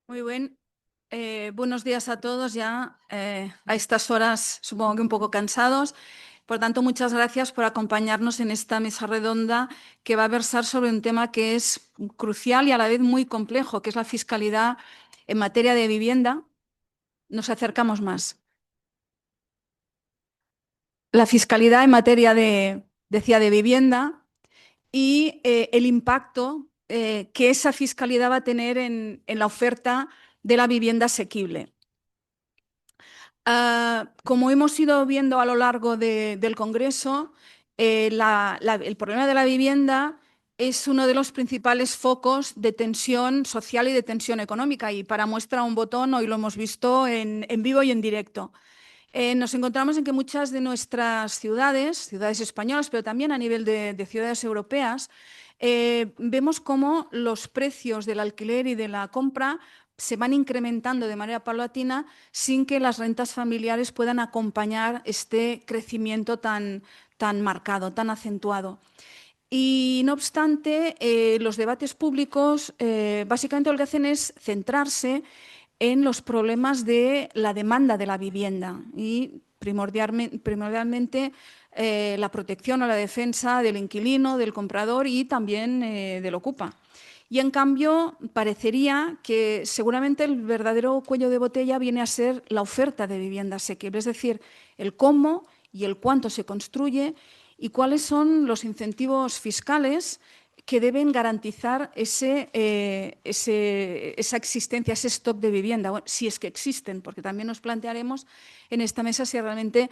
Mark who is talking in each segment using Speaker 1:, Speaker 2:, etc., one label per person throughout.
Speaker 1: Muy bien. Buenos días a todos. Ya a estas horas supongo que un poco cansados. Por tanto, muchas gracias por acompañarnos en esta mesa redonda que va a versar sobre un tema que es crucial y a la vez muy complejo, que es la fiscalidad en materia de vivienda. Nos acercamos más. La fiscalidad en materia decía, de vivienda y el impacto que esa fiscalidad va a tener en la oferta de la vivienda asequible. Como hemos ido viendo a lo largo del Congreso, el problema de la vivienda es uno de los principales focos de tensión social y de tensión económica. Y para muestra un botón, hoy lo hemos visto en vivo y en directo. Nos encontramos en que muchas de nuestras ciudades españolas, pero también a nivel de ciudades europeas, vemos cómo los precios del alquiler y de la compra se van incrementando de manera paulatina sin que las rentas familiares puedan acompañar este crecimiento tan marcado, tan acentuado. Y no obstante, los debates públicos básicamente lo que hacen es centrarse en los problemas de la demanda de la vivienda y primordialmente la protección o la defensa del inquilino, del comprador y también del ocupa. Y en cambio, parecería que seguramente el verdadero cuello de botella viene a ser la oferta de vivienda asequible, es decir, el cómo y el cuánto se construye y cuáles son los incentivos fiscales que deben garantizar esa existencia, ese stock de vivienda, bueno, si es que existen, porque también nos plantearemos en esta mesa si realmente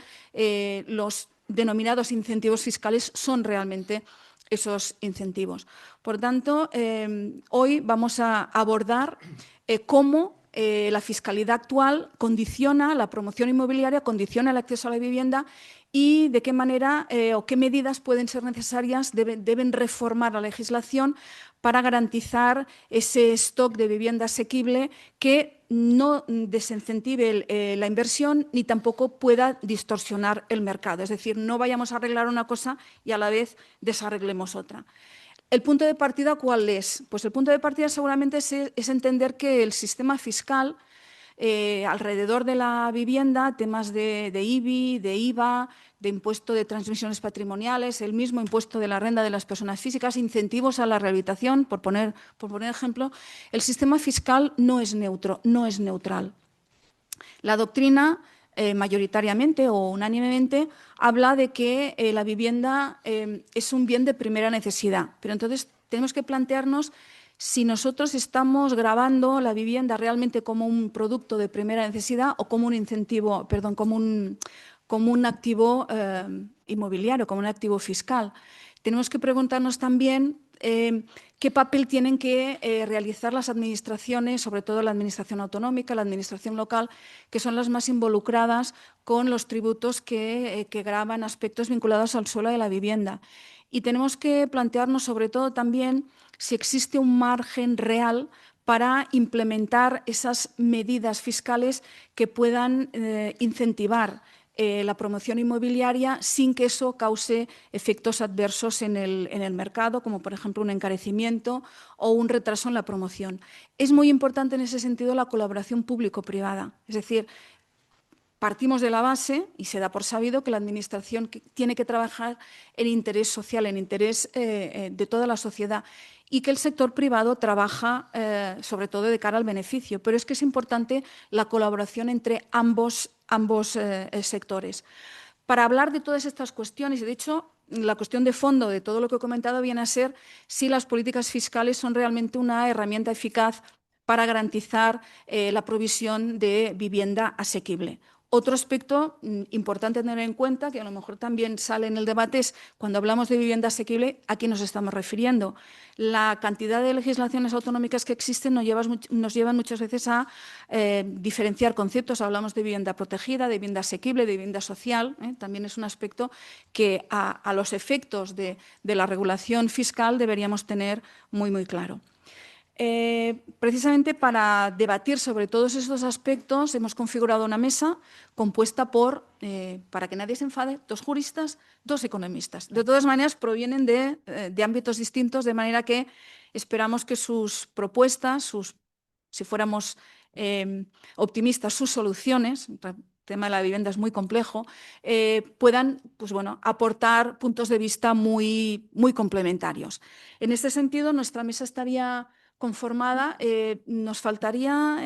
Speaker 1: los denominados incentivos fiscales son realmente esos incentivos. Por tanto, hoy vamos a abordar cómo la fiscalidad actual condiciona la promoción inmobiliaria, condiciona el acceso a la vivienda y de qué manera o qué medidas pueden ser necesarias, deben reformar la legislación para garantizar ese stock de vivienda asequible que no desincentive la inversión ni tampoco pueda distorsionar el mercado. Es decir, no vayamos a arreglar una cosa y a la vez desarreglemos otra. ¿El punto de partida cuál es? Pues el punto de partida seguramente es entender que el sistema fiscal alrededor de la vivienda, temas de IBI, de IVA, de impuesto de transmisiones patrimoniales, el mismo impuesto de la renta de las personas físicas, incentivos a la rehabilitación, por poner ejemplo, el sistema fiscal no es neutro, no es neutral. La doctrina mayoritariamente o unánimemente habla de que la vivienda es un bien de primera necesidad, pero entonces tenemos que plantearnos si nosotros estamos grabando la vivienda realmente como un producto de primera necesidad o como un incentivo, perdón, como un activo inmobiliario, como un activo fiscal. Tenemos que preguntarnos también qué papel tienen que realizar las administraciones, sobre todo la administración autonómica, la administración local, que son las más involucradas con los tributos que gravan aspectos vinculados al suelo de la vivienda. Y tenemos que plantearnos sobre todo también si existe un margen real para implementar esas medidas fiscales que puedan incentivar la promoción inmobiliaria sin que eso cause efectos adversos en el mercado, como por ejemplo un encarecimiento o un retraso en la promoción. Es muy importante en ese sentido la colaboración público-privada, es decir, partimos de la base, y se da por sabido, que la Administración tiene que trabajar en interés social, en interés de toda la sociedad, y que el sector privado trabaja sobre todo de cara al beneficio. Pero es que es importante la colaboración entre ambos sectores. Para hablar de todas estas cuestiones, y de hecho la cuestión de fondo de todo lo que he comentado viene a ser si las políticas fiscales son realmente una herramienta eficaz para garantizar la provisión de vivienda asequible. Otro aspecto importante tener en cuenta, que a lo mejor también sale en el debate, es cuando hablamos de vivienda asequible, ¿a qué nos estamos refiriendo? La cantidad de legislaciones autonómicas que existen nos llevan muchas veces a diferenciar conceptos. Hablamos de vivienda protegida, de vivienda asequible, de vivienda social. También es un aspecto que a los efectos de la regulación fiscal deberíamos tener muy, muy claro. Precisamente para debatir sobre todos estos aspectos hemos configurado una mesa compuesta por, para que nadie se enfade, 2 juristas, 2 economistas. De todas maneras, provienen de ámbitos distintos, de manera que esperamos que sus propuestas, sus si fuéramos optimistas, sus soluciones, el tema de la vivienda es muy complejo, puedan pues bueno, aportar puntos de vista muy, muy complementarios. En este sentido, nuestra mesa estaría conformada, nos faltaría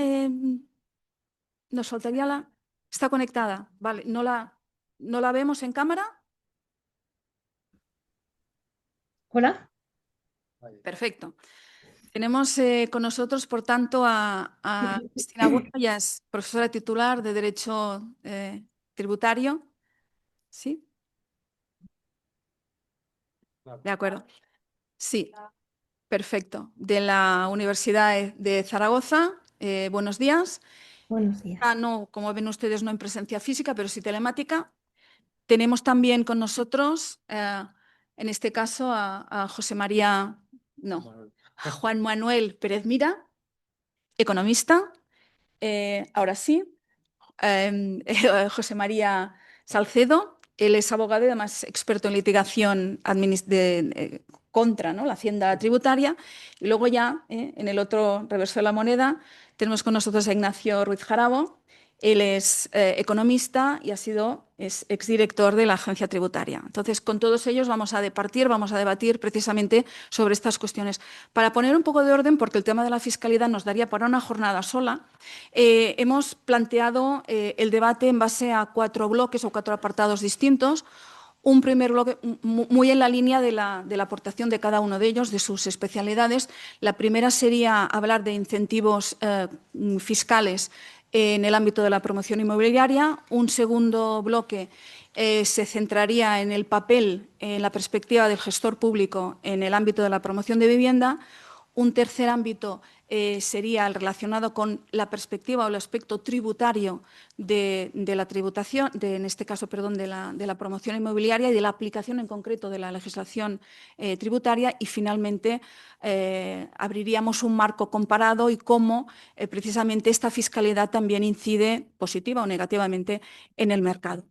Speaker 1: la... Está conectada, vale, ¿no la vemos en cámara?
Speaker 2: Hola.
Speaker 1: Perfecto. Tenemos con nosotros, por tanto, a Cristina Bueno, ya es profesora titular de Derecho Tributario. ¿Sí? De acuerdo. Sí, perfecto. De la Universidad de Zaragoza. Buenos días.
Speaker 2: Buenos días.
Speaker 1: No, como ven ustedes, no en presencia física, pero sí telemática. Tenemos también con nosotros, en este caso, a José María, no, a Juan Manuel Pérez Mira, economista. Ahora sí, José María Salcedo, él es abogado y además experto en litigación contra, ¿no?, la hacienda tributaria. Y luego ya, en el otro reverso de la moneda, tenemos con nosotros a Ignacio Ruiz Jarabo. Él es economista y es exdirector de la agencia tributaria. Entonces, con todos ellos vamos a debatir precisamente sobre estas cuestiones. Para poner un poco de orden, porque el tema de la fiscalidad nos daría para una jornada sola, hemos planteado el debate en base a 4 bloques o 4 apartados distintos. Un primer bloque muy en la línea de la aportación de cada uno de ellos, de sus especialidades. La primera sería hablar de incentivos fiscales en el ámbito de la promoción inmobiliaria. Un segundo bloque se centraría en el papel, en la perspectiva del gestor público en el ámbito de la promoción de vivienda. Un tercer ámbito sería el relacionado con la perspectiva o el aspecto tributario de la tributación, en este caso, perdón, de la promoción inmobiliaria y de la aplicación en concreto de la legislación tributaria. Y finalmente abriríamos un marco comparado y cómo precisamente esta fiscalidad también incide positiva o negativamente en el mercado.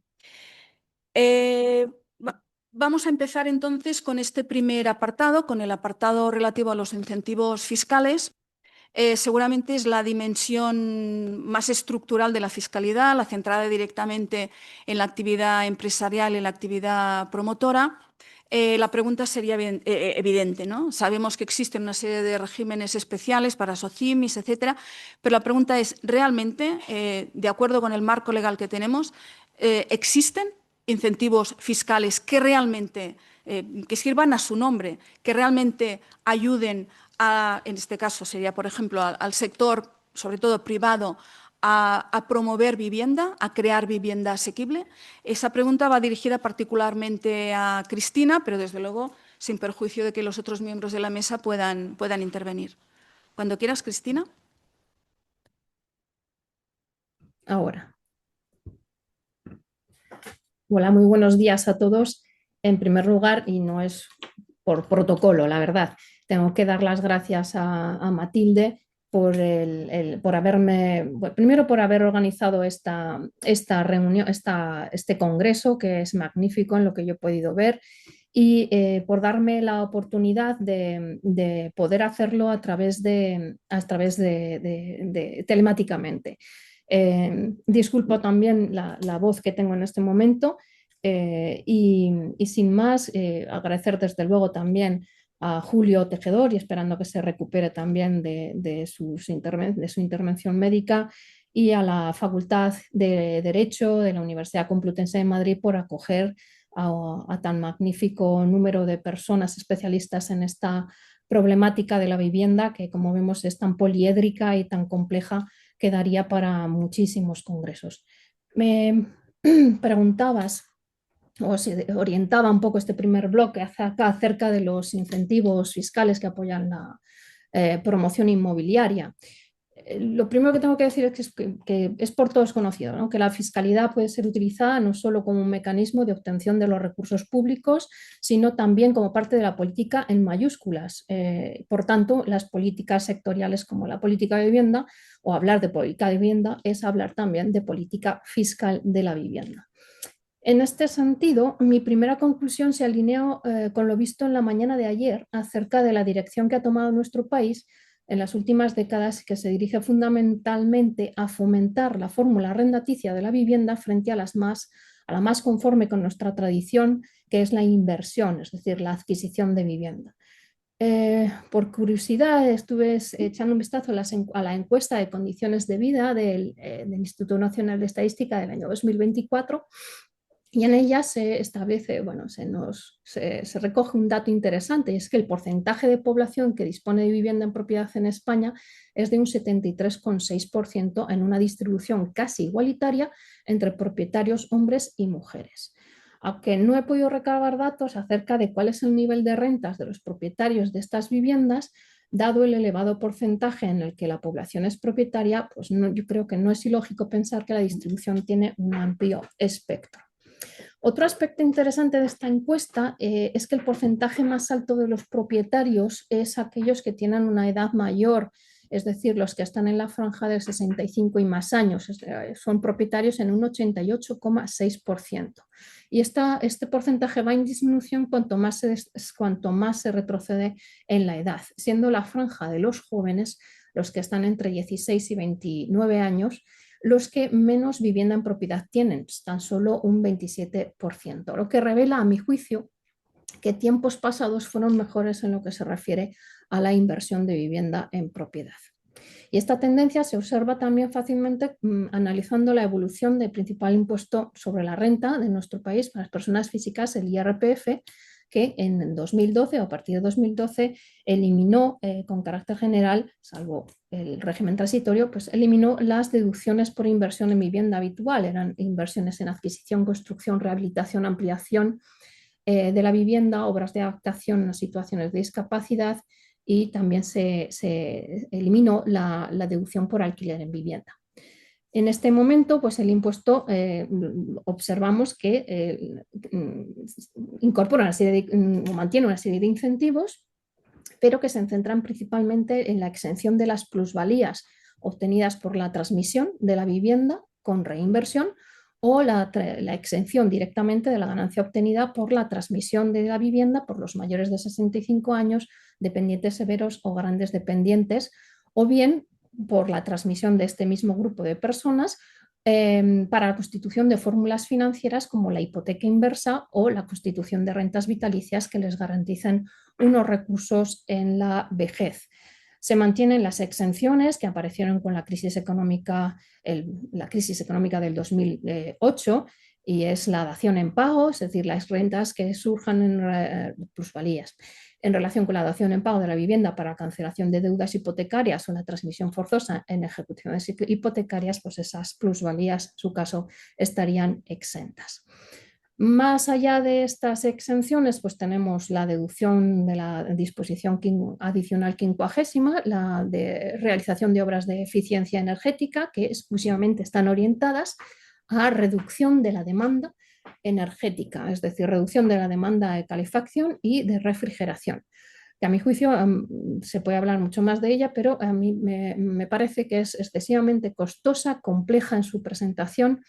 Speaker 1: Vamos a empezar entonces con este primer apartado, con el apartado relativo a los incentivos fiscales. Seguramente es la dimensión más estructural de la fiscalidad, la centrada directamente en la actividad empresarial y en la actividad promotora. La pregunta sería evidente, ¿no? Sabemos que existen una serie de regímenes especiales para SOCIMIS, etcétera, pero la pregunta es, ¿realmente, de acuerdo con el marco legal que tenemos, existen incentivos fiscales que realmente que sirvan a su nombre, que realmente ayuden en este caso sería, por ejemplo, al sector, sobre todo privado, a promover vivienda, a crear vivienda asequible? Esa pregunta va dirigida particularmente a Cristina, pero desde luego sin perjuicio de que los otros miembros de la mesa puedan intervenir. Cuando quieras, Cristina.
Speaker 2: Ahora. Hola, muy buenos días a todos. En primer lugar, y no es por protocolo, la verdad, tengo que dar las gracias a Matilde por haberme, primero por haber organizado esta reunión, este congreso, que es magnífico en lo que yo he podido ver, y por darme la oportunidad de poder hacerlo a través de telemáticamente. Disculpo también la voz que tengo en este momento y sin más, agradecer desde luego también a Julio Tejedor y esperando que se recupere también de su intervención médica, y a la Facultad de Derecho de la Universidad Complutense de Madrid por acoger a tan magnífico número de personas especialistas en esta problemática de la vivienda, que como vemos es tan poliédrica y tan compleja que daría para muchísimos congresos. Me preguntabas, o se orientaba un poco este primer bloque acerca de los incentivos fiscales que apoyan la promoción inmobiliaria. Lo primero que tengo que decir es que es por todos conocido, ¿no?, que la fiscalidad puede ser utilizada no solo como un mecanismo de obtención de los recursos públicos, sino también como parte de la política en mayúsculas. Por tanto, las políticas sectoriales como la política de vivienda, o hablar de política de vivienda, es hablar también de política fiscal de la vivienda. En este sentido, mi primera conclusión se alinea con lo visto en la mañana de ayer acerca de la dirección que ha tomado nuestro país en las últimas décadas que se dirige fundamentalmente a fomentar la fórmula arrendaticia de la vivienda frente a la más conforme con nuestra tradición, que es la inversión, es decir, la adquisición de vivienda. Por curiosidad, estuve echando un vistazo a la encuesta de condiciones de vida del Instituto Nacional de Estadística del año 2024 y en ella se establece, bueno, se recoge un dato interesante, y es que el porcentaje de población que dispone de vivienda en propiedad en España es de un 73,6% en una distribución casi igualitaria entre propietarios hombres y mujeres. Aunque no he podido recabar datos acerca de cuál es el nivel de rentas de los propietarios de estas viviendas, dado el elevado porcentaje en el que la población es propietaria, pues yo creo que no es ilógico pensar que la distribución tiene un amplio espectro. Otro aspecto interesante de esta encuesta es que el porcentaje más alto de los propietarios es aquellos que tienen una edad mayor, es decir, los que están en la franja de 65 y más años, son propietarios en un 88,6%. Y este porcentaje va en disminución cuanto más se retrocede en la edad, siendo la franja de los jóvenes, los que están entre 16 y 29 años, los que menos vivienda en propiedad tienen, tan solo un 27%, lo que revela, a mi juicio, que tiempos pasados fueron mejores en lo que se refiere a la inversión de vivienda en propiedad. Y esta tendencia se observa también fácilmente analizando la evolución del principal impuesto sobre la renta de nuestro país para las personas físicas, el IRPF, que en 2012 o a partir de 2012 eliminó con carácter general, salvo el régimen transitorio, pues eliminó las deducciones por inversión en vivienda habitual, eran inversiones en adquisición, construcción, rehabilitación, ampliación de la vivienda, obras de adaptación a situaciones de discapacidad y también se eliminó la deducción por alquiler en vivienda. En este momento, pues el impuesto observamos que incorpora una serie mantiene una serie de incentivos, pero que se centran principalmente en la exención de las plusvalías obtenidas por la transmisión de la vivienda con reinversión o la exención directamente de la ganancia obtenida por la transmisión de la vivienda por los mayores de 65 años, dependientes severos o grandes dependientes, o bien por la transmisión de este mismo grupo de personas para la constitución de fórmulas financieras como la hipoteca inversa o la constitución de rentas vitalicias que les garanticen unos recursos en la vejez. Se mantienen las exenciones que aparecieron con la crisis económica del 2008 y es la dación en pago, es decir, las rentas que surjan en plusvalías. En relación con la dación en pago de la vivienda para cancelación de deudas hipotecarias o la transmisión forzosa en ejecuciones hipotecarias, pues esas plusvalías, en su caso, estarían exentas. Más allá de estas exenciones, pues tenemos la deducción de la disposición adicional 50ª, la de realización de obras de eficiencia energética, que exclusivamente están orientadas a reducción de la demanda energética, es decir, reducción de la demanda de calefacción y de refrigeración. Que a mi juicio se puede hablar mucho más de ella, pero a mí me parece que es excesivamente costosa, compleja en su presentación.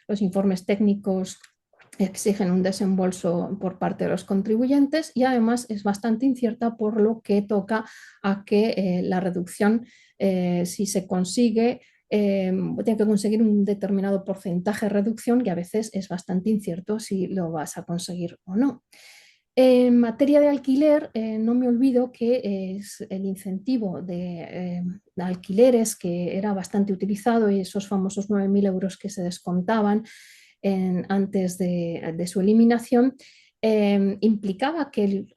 Speaker 2: Los informes técnicos exigen un desembolso por parte de los contribuyentes y además es bastante incierta, por lo que toca a que la reducción, si se consigue, tiene que conseguir un determinado porcentaje de reducción y a veces es bastante incierto si lo vas a conseguir o no. En materia de alquiler, no me olvido que es el incentivo de alquileres que era bastante utilizado y esos famosos 9.000 euros que se descontaban antes de su eliminación, implicaba que el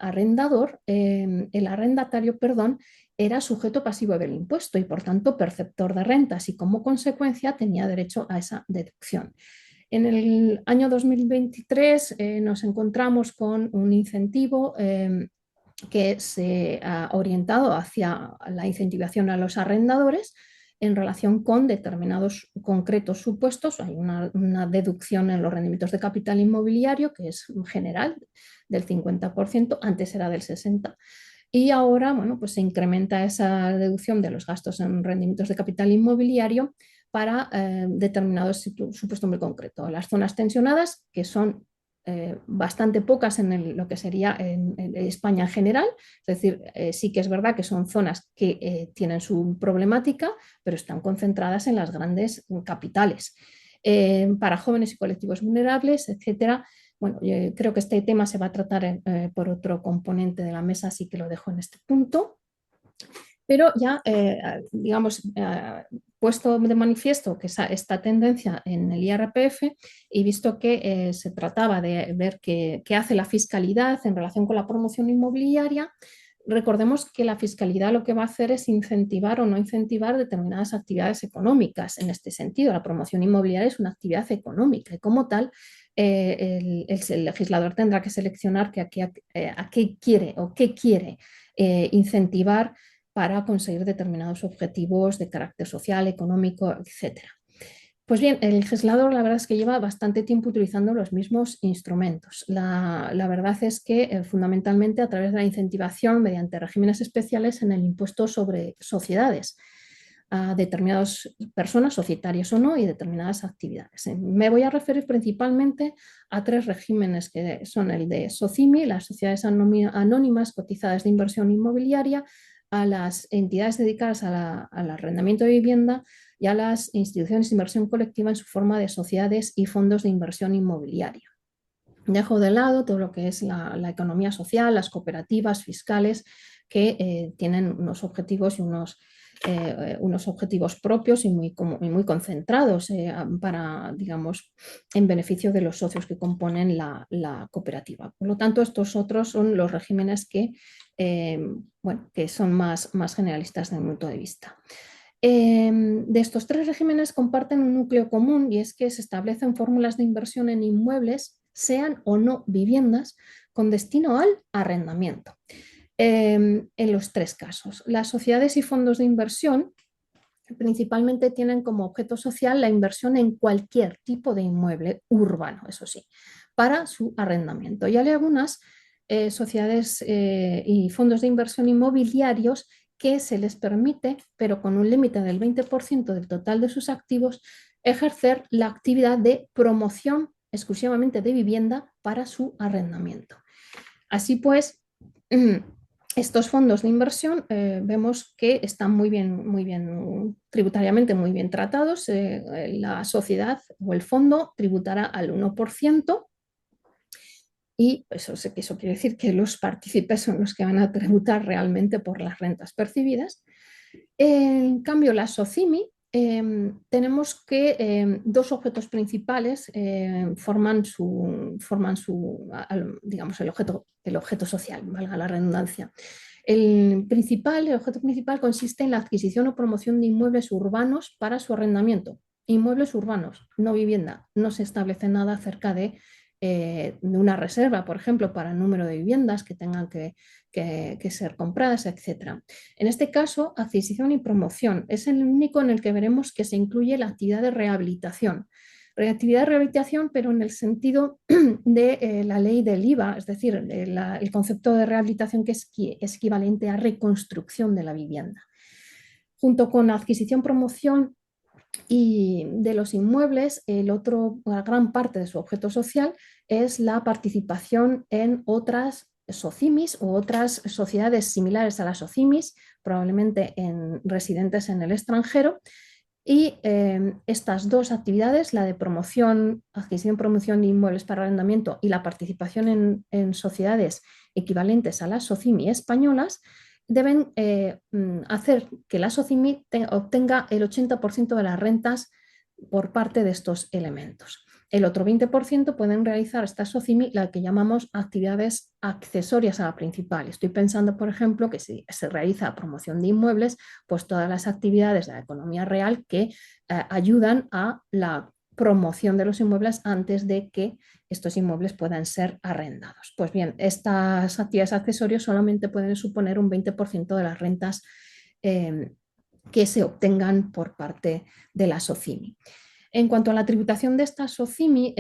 Speaker 2: arrendatario, perdón, era sujeto pasivo del impuesto y por tanto perceptor de rentas y como consecuencia tenía derecho a esa deducción. En el año 2023 nos encontramos con un incentivo que se ha orientado hacia la incentivación a los arrendadores en relación con determinados concretos supuestos. Hay una deducción en los rendimientos de capital inmobiliario que es general del 50%, antes era del 60%. Y ahora, bueno, pues se incrementa esa deducción de los gastos en rendimientos de capital inmobiliario para determinados supuestos muy concretos. Las zonas tensionadas, que son bastante pocas en lo que sería en España en general, es decir, sí que es verdad que son zonas que tienen su problemática, pero están concentradas en las grandes capitales. Para jóvenes y colectivos vulnerables, etcétera. Bueno, yo creo que este tema se va a tratar por otro componente de la mesa, así que lo dejo en este punto. Pero ya, digamos, puesto de manifiesto que esta tendencia en el IRPF y visto que se trataba de ver qué hace la fiscalidad en relación con la promoción inmobiliaria, recordemos que la fiscalidad lo que va a hacer es incentivar o no incentivar determinadas actividades económicas. En este sentido, la promoción inmobiliaria es una actividad económica y como tal, el legislador tendrá que seleccionar a qué quiere o qué quiere incentivar para conseguir determinados objetivos de carácter social, económico, etcétera. Pues bien, el legislador la verdad es que lleva bastante tiempo utilizando los mismos instrumentos. La verdad es que fundamentalmente a través de la incentivación mediante regímenes especiales en el impuesto sobre sociedades a determinadas personas, societarias o no, y determinadas actividades. Me voy a referir principalmente a tres regímenes que son el de SOCIMI, las sociedades anónimas cotizadas de inversión inmobiliaria, a las entidades dedicadas al arrendamiento de vivienda y a las instituciones de inversión colectiva en su forma de sociedades y fondos de inversión inmobiliaria. Dejo de lado todo lo que es la economía social, las cooperativas fiscales que tienen unos objetivos y unos objetivos propios y muy concentrados para, digamos, en beneficio de los socios que componen la cooperativa. Por lo tanto, estos otros son los regímenes bueno, que son más generalistas desde mi punto de vista. De estos tres regímenes comparten un núcleo común y es que se establecen fórmulas de inversión en inmuebles, sean o no viviendas, con destino al arrendamiento. En los tres casos, las sociedades y fondos de inversión principalmente tienen como objeto social la inversión en cualquier tipo de inmueble urbano, eso sí, para su arrendamiento. Y hay algunas sociedades y fondos de inversión inmobiliarios que se les permite, pero con un límite del 20% del total de sus activos, ejercer la actividad de promoción exclusivamente de vivienda para su arrendamiento. Así pues, estos fondos de inversión vemos que están muy bien tributariamente muy bien tratados. La sociedad o el fondo tributará al 1%. Y eso quiere decir que los partícipes son los que van a tributar realmente por las rentas percibidas. En cambio, la SOCIMI, tenemos que dos objetos principales forman digamos, el objeto social, valga la redundancia. El objeto principal consiste en la adquisición o promoción de inmuebles urbanos para su arrendamiento. Inmuebles urbanos, no vivienda. No se establece nada acerca de una reserva, por ejemplo, para el número de viviendas que tengan que ser compradas, etc. En este caso, adquisición y promoción es el único en el que veremos que se incluye la actividad de rehabilitación. Actividad de rehabilitación, pero en el sentido de la ley del IVA, es decir, el concepto de rehabilitación que es equivalente a reconstrucción de la vivienda. Junto con la adquisición, promoción y de los inmuebles, la gran parte de su objeto social es la participación en otras SOCIMIs u otras sociedades similares a las SOCIMIs, probablemente residentes en el extranjero. Y estas dos actividades, la de promoción, adquisición y promoción de inmuebles para arrendamiento y la participación en sociedades equivalentes a las SOCIMI españolas, deben hacer que la SOCIMI obtenga el 80% de las rentas por parte de estos elementos. El otro 20% pueden realizar esta SOCIMI la que llamamos actividades accesorias a la principal. Estoy pensando, por ejemplo, que si se realiza promoción de inmuebles, pues todas las actividades de la economía real que ayudan a la promoción de los inmuebles antes de que estos inmuebles puedan ser arrendados. Pues bien, estas actividades accesorias solamente pueden suponer un 20% de las rentas que se obtengan por parte de la SOCIMI. En cuanto a la tributación de esta SOCIMI,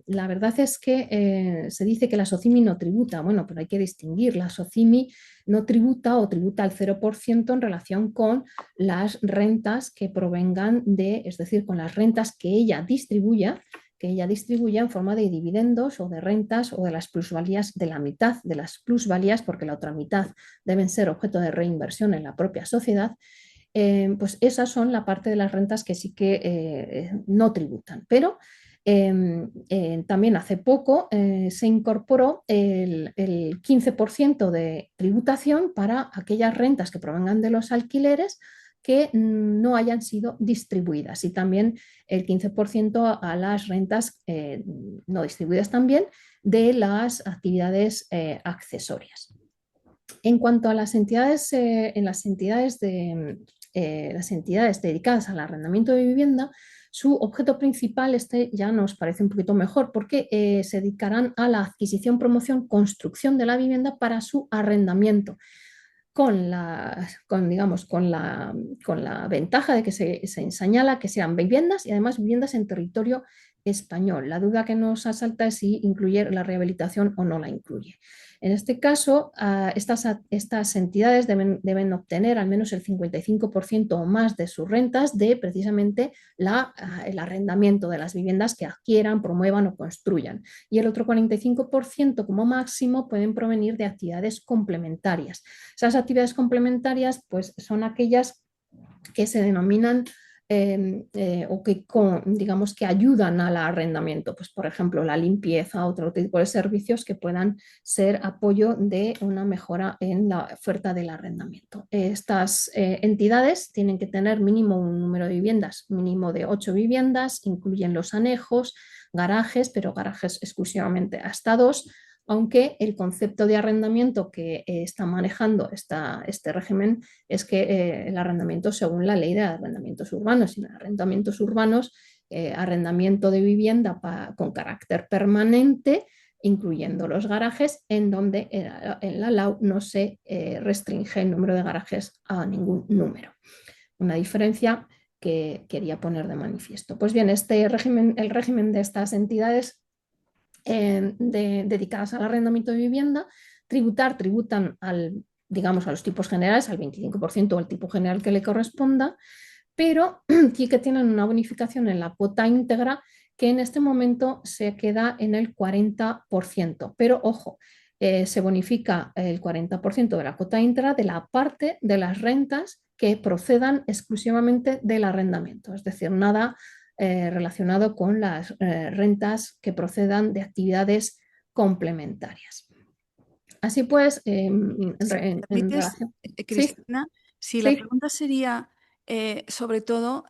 Speaker 2: la verdad es que se dice que la SOCIMI no tributa. Bueno, pero hay que distinguir. La SOCIMI no tributa o tributa al 0% en relación con las rentas que provengan es decir, con las rentas que ella distribuya que ella distribuye en forma de dividendos o de rentas o de las plusvalías, de la mitad de las plusvalías, porque la otra mitad deben ser objeto de reinversión en la propia sociedad. Pues esas son la parte de las rentas que sí que no tributan. Pero también hace poco se incorporó el 15% de tributación para aquellas rentas que provengan de los alquileres que no hayan sido distribuidas, y también el 15% a las rentas no distribuidas también de las actividades accesorias. En cuanto a las entidades, las entidades dedicadas al arrendamiento de vivienda, su objeto principal ya nos parece un poquito mejor, porque se dedicarán a la adquisición, promoción, construcción de la vivienda para su arrendamiento, digamos, con la ventaja de que se señala que sean viviendas, y además viviendas en territorio español. La duda que nos asalta es si incluye la rehabilitación o no la incluye. En este caso, estas entidades deben obtener al menos el 55% o más de sus rentas de precisamente el arrendamiento de las viviendas que adquieran, promuevan o construyan. Y el otro 45% como máximo pueden provenir de actividades complementarias. Esas actividades complementarias pues, son aquellas que se denominan o que digamos que ayudan al arrendamiento, pues por ejemplo la limpieza, otro tipo de servicios que puedan ser apoyo de una mejora en la oferta del arrendamiento. Estas entidades tienen que tener mínimo un número de viviendas, mínimo de 8 viviendas, incluyen los anejos, garajes, pero garajes exclusivamente hasta 2, aunque el concepto de arrendamiento que está manejando este régimen es que el arrendamiento según la ley de arrendamientos urbanos, y en arrendamientos urbanos, arrendamiento de vivienda con carácter permanente, incluyendo los garajes, en donde en la LAU no se restringe el número de garajes a ningún número. Una diferencia que quería poner de manifiesto. Pues bien, el régimen de estas entidades dedicadas al arrendamiento de vivienda, tributan digamos, a los tipos generales, al 25% o al tipo general que le corresponda, pero sí que tienen una bonificación en la cuota íntegra que en este momento se queda en el 40%. Pero ojo, se bonifica el 40% de la cuota íntegra de la parte de las rentas que procedan exclusivamente del arrendamiento, es decir, nada relacionado con las rentas que procedan de actividades complementarias. Así pues, en
Speaker 1: ¿Permites,
Speaker 2: relación... Sí,
Speaker 1: Cristina? Si la
Speaker 2: sí.
Speaker 1: pregunta sería, sobre todo,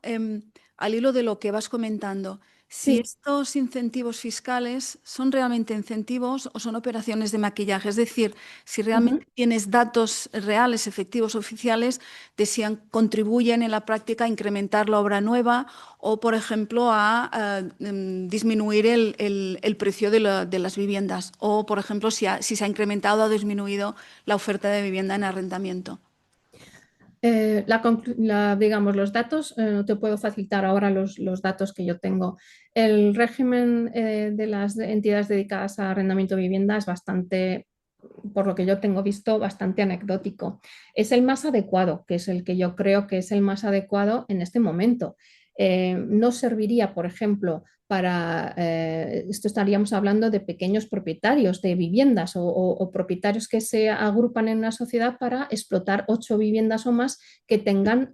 Speaker 1: al hilo de lo que vas comentando, si
Speaker 2: Sí.
Speaker 1: estos incentivos fiscales son realmente incentivos o son operaciones de maquillaje. Es decir, si
Speaker 2: Uh-huh.
Speaker 1: realmente tienes datos reales, efectivos, oficiales, de si contribuyen en la práctica a incrementar la obra nueva o, por ejemplo, a disminuir el precio de las viviendas. O, por ejemplo, si se ha incrementado o ha disminuido la oferta de vivienda en arrendamiento.
Speaker 2: Digamos, los datos, no te puedo facilitar ahora los datos que yo tengo. El régimen de las entidades dedicadas a arrendamiento de vivienda es bastante, por lo que yo tengo visto, bastante anecdótico. Es el más adecuado, que es el que yo creo que es el más adecuado en este momento. No serviría, por ejemplo, esto estaríamos hablando de pequeños propietarios de viviendas o propietarios que se agrupan en una sociedad para explotar 8 viviendas o más que tengan,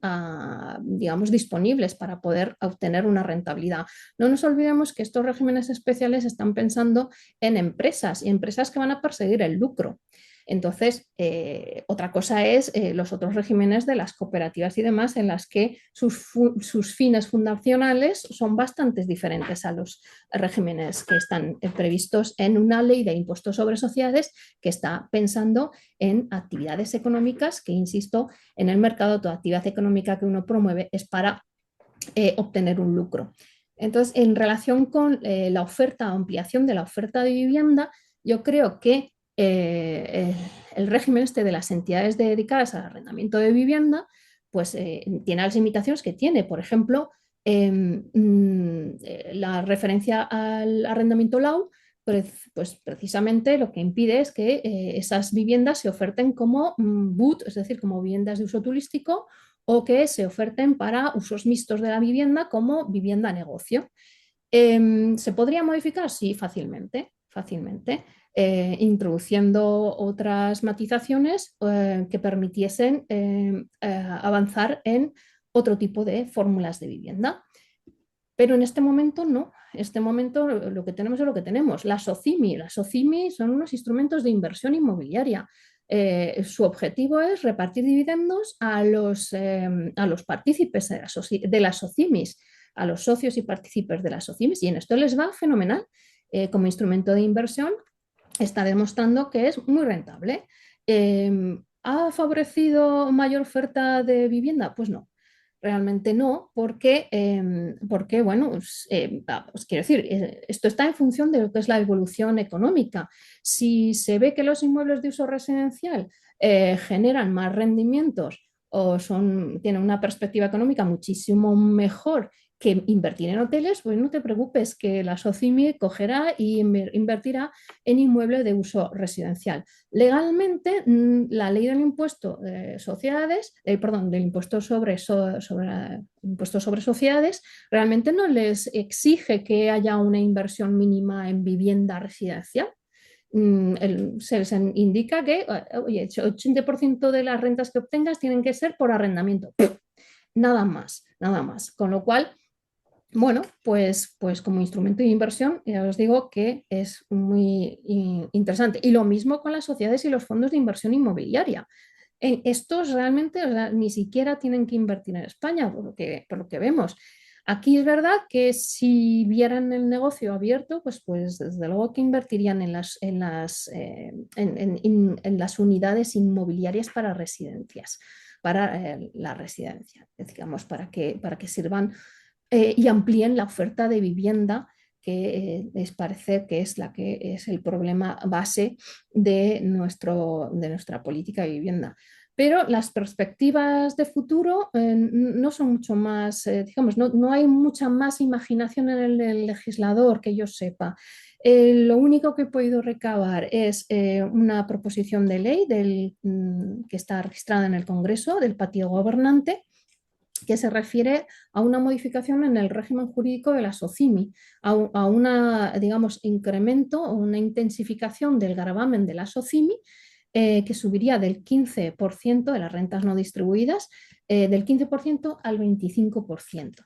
Speaker 2: digamos, disponibles para poder obtener una rentabilidad. No nos olvidemos que estos regímenes especiales están pensando en empresas, y empresas que van a perseguir el lucro. Entonces, otra cosa es los otros regímenes de las cooperativas y demás, en las que sus fines fundacionales son bastante diferentes a los regímenes que están previstos en una ley de impuestos sobre sociedades que está pensando en actividades económicas, que insisto, en el mercado toda actividad económica que uno promueve es para obtener un lucro. Entonces, en relación con la oferta, ampliación de la oferta de vivienda, yo creo que el régimen este de las entidades dedicadas al arrendamiento de vivienda, pues tiene las limitaciones que tiene. Por ejemplo, la referencia al arrendamiento LAU, pues precisamente lo que impide es que esas viviendas se oferten como BUT, es decir, como viviendas de uso turístico, o que se oferten para usos mixtos de la vivienda como vivienda negocio. ¿Se podría modificar? Sí, fácilmente, fácilmente, introduciendo otras matizaciones que permitiesen avanzar en otro tipo de fórmulas de vivienda. Pero en este momento no. En este momento lo que tenemos es lo que tenemos. Las SOCIMI son unos instrumentos de inversión inmobiliaria. Su objetivo es repartir dividendos a los partícipes de las SOCIMIs, a los socios y partícipes de las SOCIMIs, y en esto les va fenomenal. Como instrumento de inversión está demostrando que es muy rentable. ¿Ha favorecido mayor oferta de vivienda? Pues no, realmente no, porque bueno, pues quiero decir, esto está en función de lo que es la evolución económica. Si se ve que los inmuebles de uso residencial generan más rendimientos o tienen una perspectiva económica muchísimo mejor que invertir en hoteles, pues no te preocupes que la SOCIMI cogerá y invertirá en inmuebles de uso residencial. Legalmente, la ley del impuesto de sociedades, perdón, del impuesto impuesto sobre sociedades, realmente no les exige que haya una inversión mínima en vivienda residencial. Se les indica que, oye, el 80% de las rentas que obtengas tienen que ser por arrendamiento. Nada más, nada más. Con lo cual, bueno, pues como instrumento de inversión, ya os digo que es muy interesante. Y lo mismo con las sociedades y los fondos de inversión inmobiliaria. Estos realmente, o sea, ni siquiera tienen que invertir en España, por lo que vemos. Aquí es verdad que si vieran el negocio abierto, pues desde luego que invertirían en las unidades inmobiliarias para residencias, para la residencia, digamos, para que sirvan y amplíen la oferta de vivienda que les parece que es la que es el problema base de nuestra política de vivienda. Pero las perspectivas de futuro no son mucho más, digamos, no hay mucha más imaginación en el legislador que yo sepa. Lo único que he podido recabar es una proposición de ley que está registrada en el Congreso del Partido Gobernante, que se refiere a una modificación en el régimen jurídico de la SOCIMI, a una, digamos, incremento o una intensificación del gravamen de la SOCIMI, que subiría del 15% de las rentas no distribuidas, del 15% al 25%.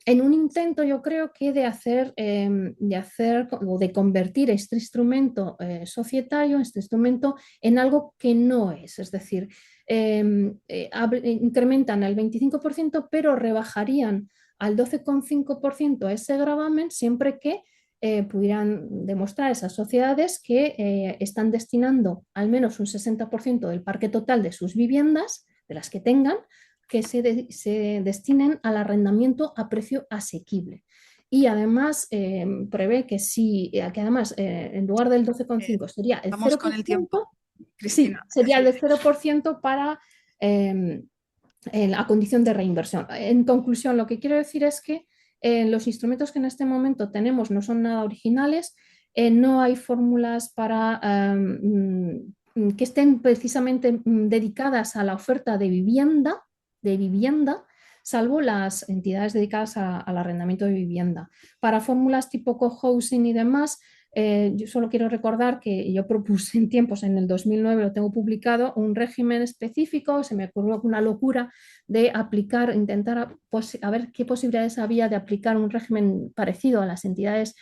Speaker 2: En un intento, yo creo que de hacer o de convertir este instrumento societario, este instrumento, en algo que no es decir, incrementan al 25%, pero rebajarían al 12,5% ese gravamen siempre que pudieran demostrar esas sociedades que están destinando al menos un 60% del parque total de sus viviendas, de las que tengan, que se destinen al arrendamiento a precio asequible. Y además prevé que además en lugar del
Speaker 1: Eh,
Speaker 2: 12,5 sería el
Speaker 1: Vamos con el tiempo,
Speaker 2: 0%, sí,
Speaker 1: Cristina.
Speaker 2: sería el
Speaker 1: Sí.
Speaker 2: de 0% para la condición de reinversión. En conclusión, lo que quiero decir es que los instrumentos que en este momento tenemos no son nada originales, no hay fórmulas que estén precisamente dedicadas a la oferta de vivienda, salvo las entidades dedicadas al arrendamiento de vivienda. Para fórmulas tipo cohousing y demás, yo solo quiero recordar que yo propuse en tiempos, en el 2009 lo tengo publicado, un régimen específico, se me ocurrió una locura de intentar a ver qué posibilidades había de aplicar un régimen parecido a las entidades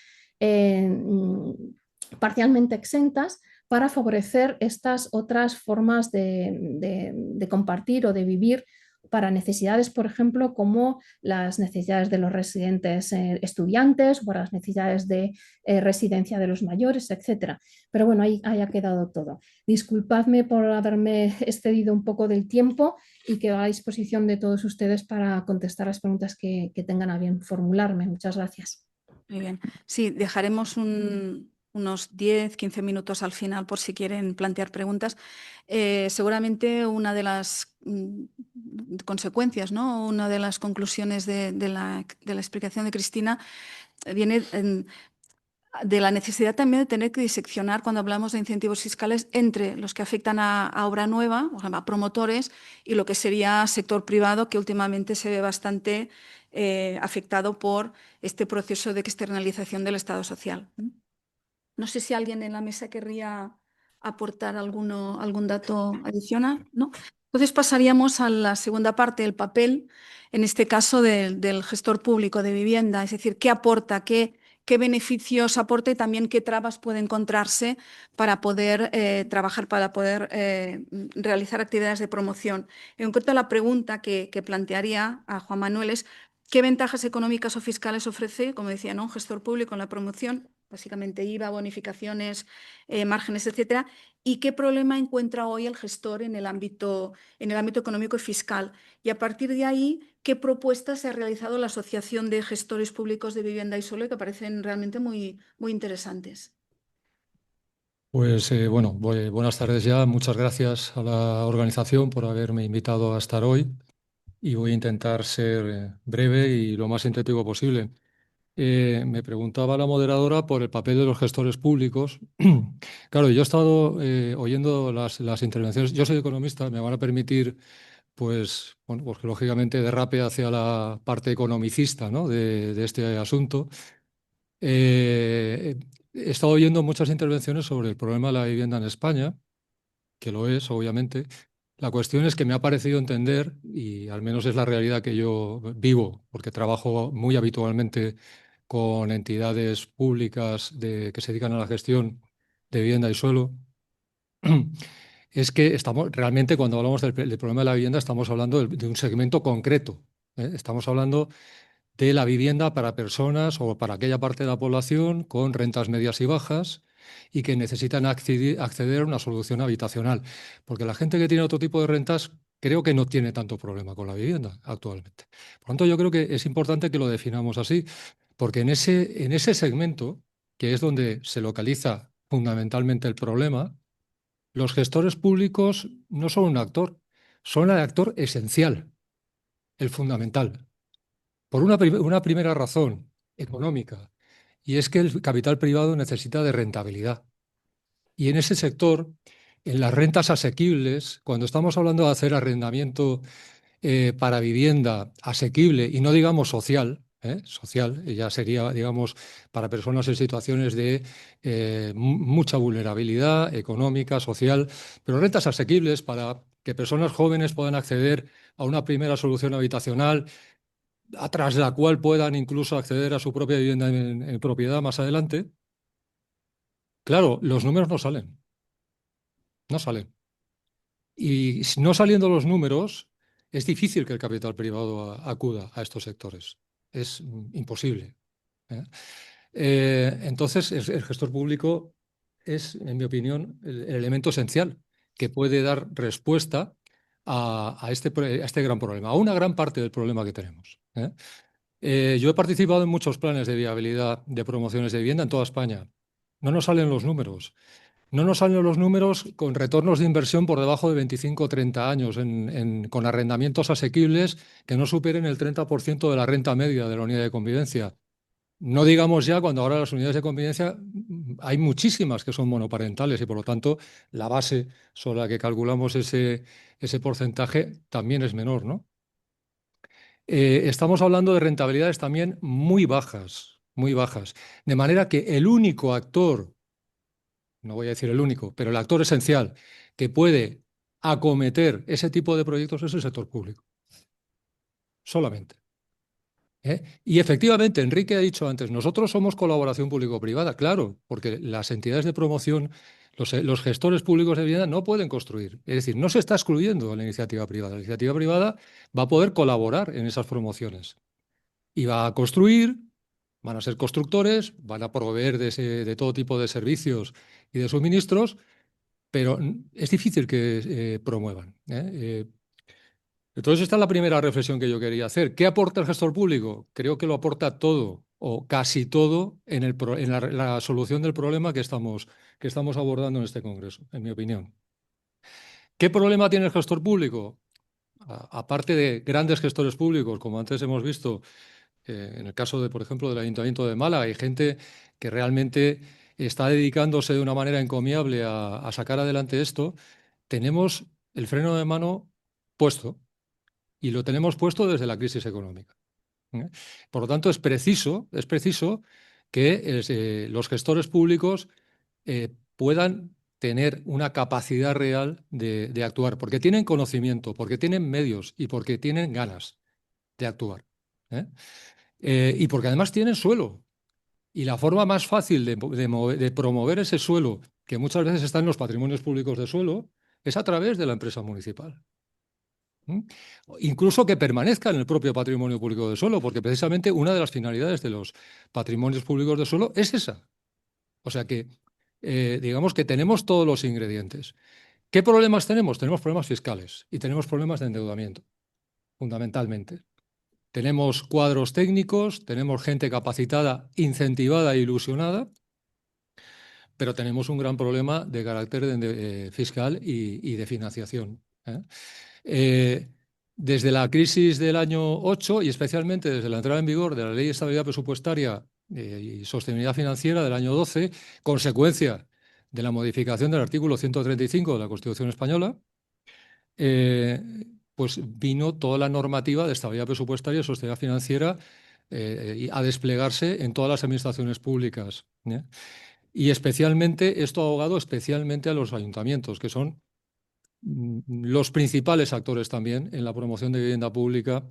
Speaker 2: parcialmente exentas para favorecer estas otras formas de compartir o de vivir para necesidades, por ejemplo, como las necesidades de los residentes estudiantes o para las necesidades de residencia de los mayores, etcétera. Pero bueno, ahí ha quedado todo. Disculpadme por haberme excedido un poco del tiempo y quedo a disposición de todos ustedes para contestar las preguntas que tengan a bien formularme. Muchas gracias.
Speaker 1: Muy bien. Sí, dejaremos unos 10, 15 minutos al final por si quieren plantear preguntas. Seguramente una de las consecuencias, ¿no? Una de las conclusiones de la explicación de Cristina viene de la necesidad también de tener que diseccionar cuando hablamos de incentivos fiscales entre los que afectan a obra nueva, o sea, a promotores, y lo que sería sector privado, que últimamente se ve bastante afectado por este proceso de externalización del Estado social. No sé si alguien en la mesa querría aportar algún dato adicional, ¿no? Entonces pasaríamos a la segunda parte, el papel, en este caso del gestor público de vivienda, es decir, qué aporta, qué beneficios aporta y también qué trabas puede encontrarse para poder trabajar, para poder realizar actividades de promoción. En concreto, la pregunta que plantearía a Juan Manuel es ¿qué ventajas económicas o fiscales ofrece, como decía, ¿no?, un gestor público en la promoción? Básicamente IVA, bonificaciones, márgenes, etcétera. ¿Y qué problema encuentra hoy el gestor en el ámbito económico y fiscal? Y a partir de ahí, ¿qué propuestas se ha realizado la Asociación de Gestores Públicos de Vivienda y Suelo que parecen realmente muy, muy interesantes?
Speaker 3: Pues bueno, buenas tardes ya. Muchas gracias a la organización por haberme invitado a estar hoy y voy a intentar ser breve y lo más sintético posible. Me preguntaba la moderadora por el papel de los gestores públicos. Claro, yo he estado oyendo las intervenciones. Yo soy economista, me van a permitir, pues, bueno, pues que lógicamente derrape hacia la parte economicista, ¿no?, de este asunto. He estado oyendo muchas intervenciones sobre el problema de la vivienda en España, que lo es, obviamente. La cuestión es que me ha parecido entender, y al menos es la realidad que yo vivo, porque trabajo muy habitualmente con entidades públicas que se dedican a la gestión de vivienda y suelo, es que estamos realmente cuando hablamos del problema de la vivienda estamos hablando de un segmento concreto. Estamos hablando de la vivienda para personas o para aquella parte de la población con rentas medias y bajas y que necesitan acceder a una solución habitacional. Porque la gente que tiene otro tipo de rentas creo que no tiene tanto problema con la vivienda actualmente. Por lo tanto, yo creo que es importante que lo definamos así, porque en ese segmento, que es donde se localiza fundamentalmente el problema, los gestores públicos no son un actor, son el actor esencial, el fundamental. Por una primera razón económica, y es que el capital privado necesita de rentabilidad. Y en ese sector, en las rentas asequibles, cuando estamos hablando de hacer arrendamiento para vivienda asequible y no digamos social, social, ya sería, digamos, para personas en situaciones de mucha vulnerabilidad económica, social, pero rentas asequibles para que personas jóvenes puedan acceder a una primera solución habitacional tras la cual puedan incluso acceder a su propia vivienda en propiedad más adelante. Claro, los números no salen, no salen. Y no saliendo los números, es difícil que el capital privado acuda a estos sectores. Es imposible. ¿eh? Entonces, el gestor público es, en mi opinión, el elemento esencial que puede dar respuesta a este gran problema, a una gran parte del problema que tenemos. Yo he participado en muchos planes de viabilidad de promociones de vivienda en toda España. No nos salen los números. No nos salen los números con retornos de inversión por debajo de 25 o 30 años, con arrendamientos asequibles que no superen el 30% de la renta media de la unidad de convivencia. No digamos ya cuando ahora las unidades de convivencia hay muchísimas que son monoparentales y por lo tanto la base sobre la que calculamos ese porcentaje también es menor, ¿no? Estamos hablando de rentabilidades también muy bajas, muy bajas. De manera que el único actor, no voy a decir el único, pero el actor esencial que puede acometer ese tipo de proyectos es el sector público. Solamente. Y efectivamente, Enrique ha dicho antes, nosotros somos colaboración público-privada, claro, porque las entidades de promoción, los gestores públicos de vivienda no pueden construir. Es decir, no se está excluyendo a la iniciativa privada. La iniciativa privada va a poder colaborar en esas promociones y va a construir, van a ser constructores, van a proveer de todo tipo de servicios y de suministros, pero es difícil que promuevan. Entonces, esta es la primera reflexión que yo quería hacer. ¿Qué aporta el gestor público? Creo que lo aporta todo o casi todo en la solución del problema que estamos abordando en este Congreso, en mi opinión. ¿Qué problema tiene el gestor público? Aparte de grandes gestores públicos, como antes hemos visto, En el caso de, por ejemplo, del Ayuntamiento de Málaga, hay gente que realmente está dedicándose de una manera encomiable a sacar adelante esto. Tenemos el freno de mano puesto y lo tenemos puesto desde la crisis económica. Por lo tanto, es preciso que los gestores públicos puedan tener una capacidad real de actuar, porque tienen conocimiento, porque tienen medios y porque tienen ganas de actuar. Y porque además tienen suelo. Y la forma más fácil de promover ese suelo, que muchas veces está en los patrimonios públicos de suelo, es a través de la empresa municipal. Incluso que permanezca en el propio patrimonio público de suelo, porque precisamente una de las finalidades de los patrimonios públicos de suelo es esa. O sea que, digamos que tenemos todos los ingredientes. ¿Qué problemas tenemos? Tenemos problemas fiscales y tenemos problemas de endeudamiento, fundamentalmente. Tenemos cuadros técnicos, tenemos gente capacitada, incentivada e ilusionada, pero tenemos un gran problema de carácter fiscal y de financiación. Desde la crisis del año 8 y especialmente desde la entrada en vigor de la Ley de Estabilidad Presupuestaria y Sostenibilidad Financiera del año 12, consecuencia de la modificación del artículo 135 de la Constitución española, pues vino toda la normativa de estabilidad presupuestaria y sostenibilidad financiera a desplegarse en todas las administraciones públicas. Y especialmente, esto ha ahogado especialmente a los ayuntamientos, que son los principales actores también en la promoción de vivienda pública,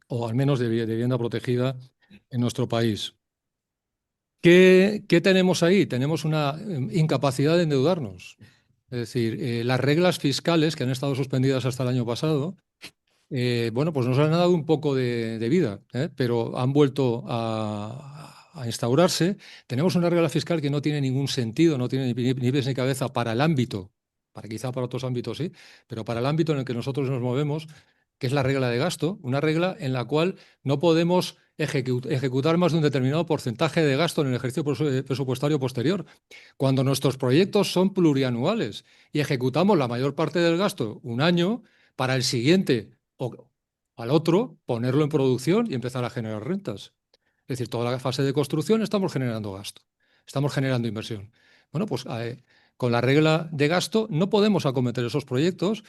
Speaker 3: o al menos de vivienda protegida en nuestro país. ¿Qué tenemos ahí? Tenemos una incapacidad de endeudarnos. Es decir, las reglas fiscales que han estado suspendidas hasta el año pasado, bueno, pues nos han dado un poco de vida, pero han vuelto a instaurarse. Tenemos una regla fiscal que no tiene ningún sentido, no tiene ni pies ni cabeza para el ámbito, quizá para otros ámbitos sí, pero para el ámbito en el que nosotros nos movemos, que es la regla de gasto, una regla en la cual no podemos ejecutar más de un determinado porcentaje de gasto en el ejercicio presupuestario posterior, cuando nuestros proyectos son plurianuales y ejecutamos la mayor parte del gasto un año para el siguiente o al otro ponerlo en producción y empezar a generar rentas. Es decir, toda la fase de construcción estamos generando gasto, estamos generando inversión. Bueno, pues con la regla de gasto no podemos acometer esos proyectos,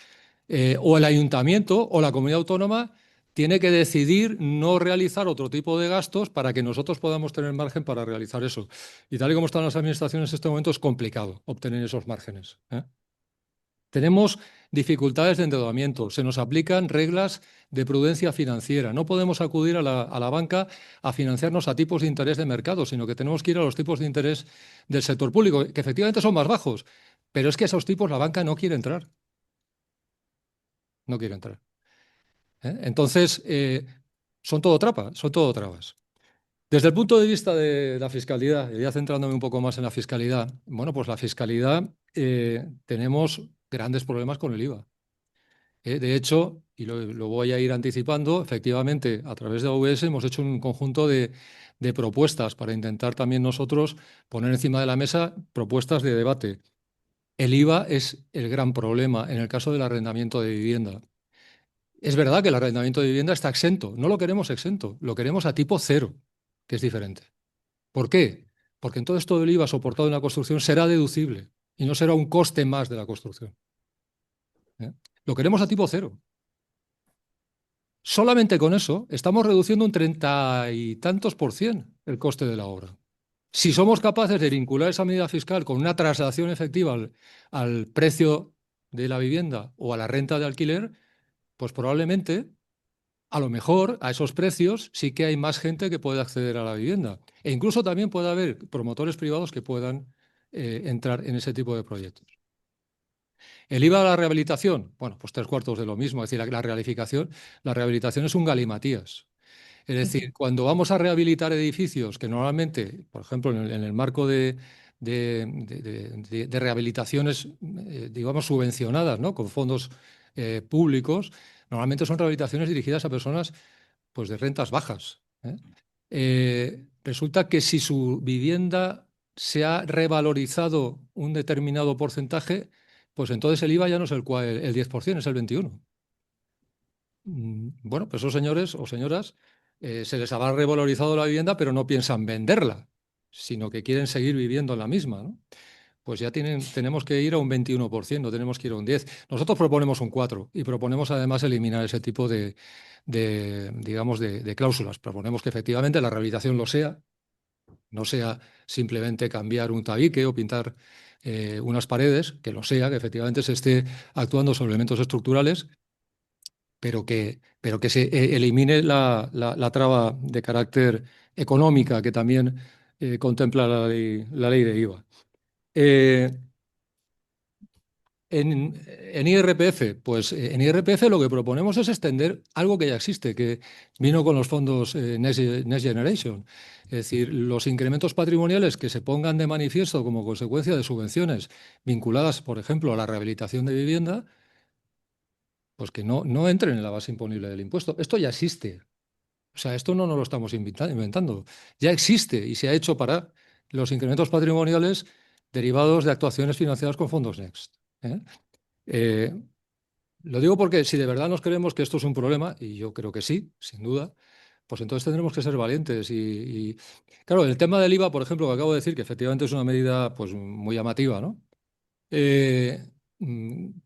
Speaker 3: o el ayuntamiento o la comunidad autónoma tiene que decidir no realizar otro tipo de gastos para que nosotros podamos tener margen para realizar eso. Y tal y como están las administraciones en este momento, es complicado obtener esos márgenes. Tenemos dificultades de endeudamiento, se nos aplican reglas de prudencia financiera. No podemos acudir a la banca a financiarnos a tipos de interés de mercado, sino que tenemos que ir a los tipos de interés del sector público, que efectivamente son más bajos, pero es que a esos tipos la banca no quiere entrar. No quiere entrar. Entonces, son todo trabas. Desde el punto de vista de la fiscalidad, y ya centrándome un poco más en la fiscalidad, bueno, pues la fiscalidad tenemos grandes problemas con el IVA. De hecho, y lo voy a ir anticipando, efectivamente, a través de AVS hemos hecho un conjunto de propuestas para intentar también nosotros poner encima de la mesa propuestas de debate. El IVA es el gran problema en el caso del arrendamiento de vivienda. Es verdad que el arrendamiento de vivienda está exento, no lo queremos exento, lo queremos a tipo cero, que es diferente. ¿Por qué? Porque entonces todo el IVA soportado en la construcción será deducible y no será un coste más de la construcción. Lo queremos a tipo cero. Solamente con eso estamos reduciendo un 30 y tantos % el coste de la obra. Si somos capaces de vincular esa medida fiscal con una traslación efectiva al precio de la vivienda o a la renta de alquiler, pues probablemente, a lo mejor, a esos precios sí que hay más gente que puede acceder a la vivienda. E incluso también puede haber promotores privados que puedan entrar en ese tipo de proyectos. El IVA a la rehabilitación, bueno, pues 3/4 de lo mismo. Es decir, la rehabilitación es un galimatías. Es decir, cuando vamos a rehabilitar edificios que normalmente, por ejemplo, en el marco de rehabilitaciones, digamos, subvencionadas, ¿no?, con fondos públicos, normalmente son rehabilitaciones dirigidas a personas pues, de rentas bajas. Resulta que si su vivienda se ha revalorizado un determinado porcentaje, pues entonces el IVA ya no es el 10%, es el 21%. Bueno, pues esos señores o señoras se les habrá revalorizado la vivienda, pero no piensan venderla, sino que quieren seguir viviendo en la misma, ¿no? Pues ya tenemos que ir a un 21%, tenemos que ir a un 10%. Nosotros proponemos un 4% y proponemos además eliminar ese tipo digamos, de cláusulas. Proponemos que efectivamente la rehabilitación lo sea, no sea simplemente cambiar un tabique o pintar unas paredes, que lo sea, que efectivamente se esté actuando sobre elementos estructurales, pero que se elimine la traba de carácter económica que también contempla la ley de IVA. En IRPF, pues en IRPF lo que proponemos es extender algo que ya existe, que vino con los fondos Next Generation. Es decir, los incrementos patrimoniales que se pongan de manifiesto como consecuencia de subvenciones vinculadas, por ejemplo, a la rehabilitación de vivienda, pues que no entren en la base imponible del impuesto. Esto ya existe. O sea, esto no nos lo estamos inventando. Ya existe y se ha hecho para los incrementos patrimoniales derivados de actuaciones financiadas con fondos Next. ¿Eh? Eh, lo digo porque si de verdad nos creemos que esto es un problema, y yo creo que sí, sin duda, pues entonces tendremos que ser valientes. Claro, el tema del IVA, por ejemplo, que acabo de decir, que efectivamente es una medida pues, muy llamativa, ¿no? ¿Qué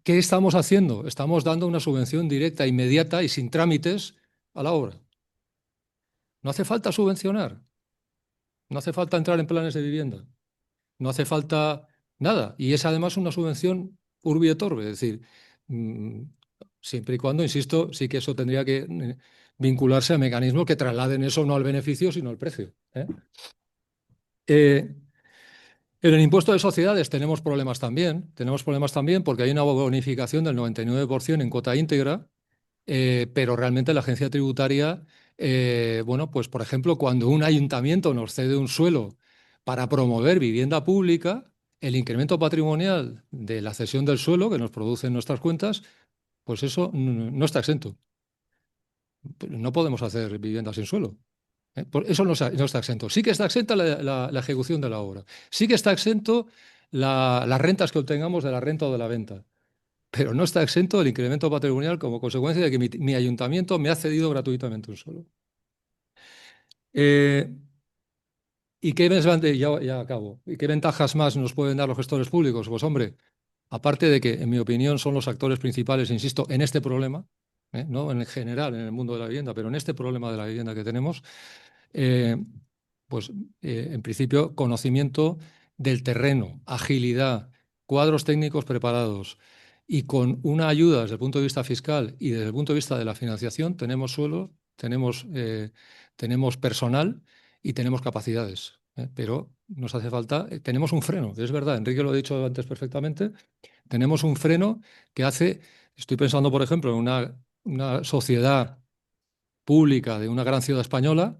Speaker 3: estamos haciendo? Estamos dando una subvención directa, inmediata y sin trámites a la obra. No hace falta subvencionar, no hace falta entrar en planes de vivienda, no hace falta nada. Y es además una subvención urbi et orbi, es decir, mm, siempre y cuando, insisto, sí que eso tendría que vincularse a mecanismos que trasladen eso no al beneficio, sino al precio. En el impuesto de sociedades tenemos problemas también porque hay una bonificación del 99% en cuota íntegra, pero realmente la agencia tributaria, bueno, pues por ejemplo, cuando un ayuntamiento nos cede un suelo para promover vivienda pública, el incremento patrimonial de la cesión del suelo que nos producen nuestras cuentas, pues eso no está exento. No podemos hacer vivienda sin suelo. Eso no está exento. Sí que está exenta la ejecución de la obra. Sí que está exento las rentas que obtengamos de la renta o de la venta. Pero no está exento el incremento patrimonial como consecuencia de que mi ayuntamiento me ha cedido gratuitamente un suelo. ¿Y qué ya acabo. ¿Y qué ventajas más nos pueden dar los gestores públicos? Pues hombre, aparte de que, en mi opinión, son los actores principales, insisto, en este problema, no en general en el mundo de la vivienda, pero en este problema de la vivienda que tenemos, eh, pues en principio conocimiento del terreno, agilidad, cuadros técnicos preparados y con una ayuda desde el punto de vista fiscal y desde el punto de vista de la financiación, tenemos suelo, tenemos personal y tenemos capacidades. Pero nos hace falta, tenemos un freno, es verdad, Enrique lo ha dicho antes perfectamente, tenemos un freno que hace, estoy pensando por ejemplo en una sociedad pública de una gran ciudad española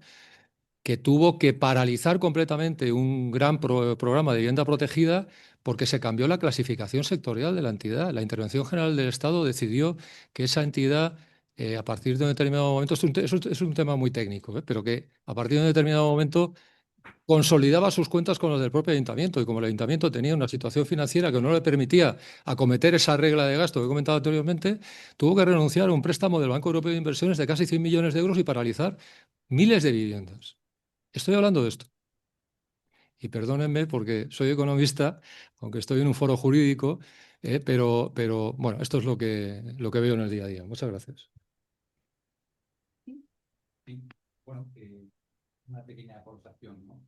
Speaker 3: que tuvo que paralizar completamente un gran programa de vivienda protegida porque se cambió la clasificación sectorial de la entidad. La Intervención General del Estado decidió que esa entidad, a partir de un determinado momento, es un tema muy técnico, pero que a partir de un determinado momento consolidaba sus cuentas con las del propio ayuntamiento y como el ayuntamiento tenía una situación financiera que no le permitía acometer esa regla de gasto que he comentado anteriormente, tuvo que renunciar a un préstamo del Banco Europeo de Inversiones de casi 100 millones de euros y paralizar miles de viviendas. Estoy hablando de esto. Y perdónenme porque soy economista, aunque estoy en un foro jurídico, pero bueno, esto es lo que veo en el día a día. Muchas gracias.
Speaker 4: Sí, bueno, una pequeña aportación, ¿no?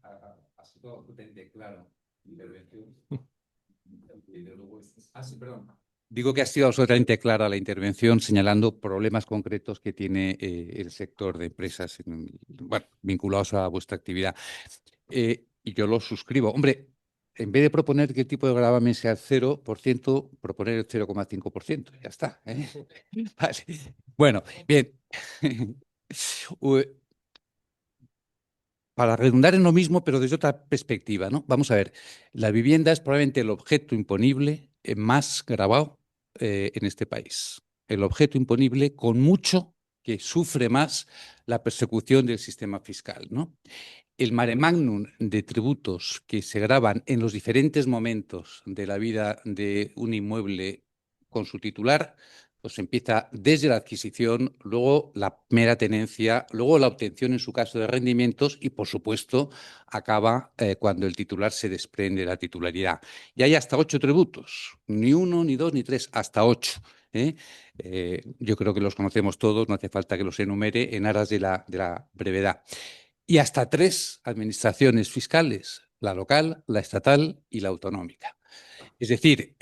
Speaker 4: Ha sido absolutamente claro la intervención. Sí, perdón. Digo que ha sido absolutamente clara la intervención señalando problemas concretos que tiene el sector de empresas bueno, vinculados a vuestra actividad. Y yo lo suscribo. Hombre, en vez de proponer que el tipo de gravamen sea el 0%, proponer el 0,5%. Ya está. Vale. Bueno, bien. Para redundar en lo mismo, pero desde otra perspectiva, ¿no? Vamos a ver, la vivienda es probablemente el objeto imponible más gravado en este país. El objeto imponible con mucho que sufre más la persecución del sistema fiscal, ¿no? El mare magnum de tributos que se graban en los diferentes momentos de la vida de un inmueble con su titular, pues empieza desde la adquisición, luego la mera tenencia, luego la obtención en su caso de rendimientos y, por supuesto, acaba cuando el titular se desprende de la titularidad. Y hay hasta 8 tributos, ni 1, ni 2, ni 3, hasta 8. Yo creo que los conocemos todos, no hace falta que los enumere en aras de la brevedad. Y hasta 3 administraciones fiscales, la local, la estatal y la autonómica. Es decir,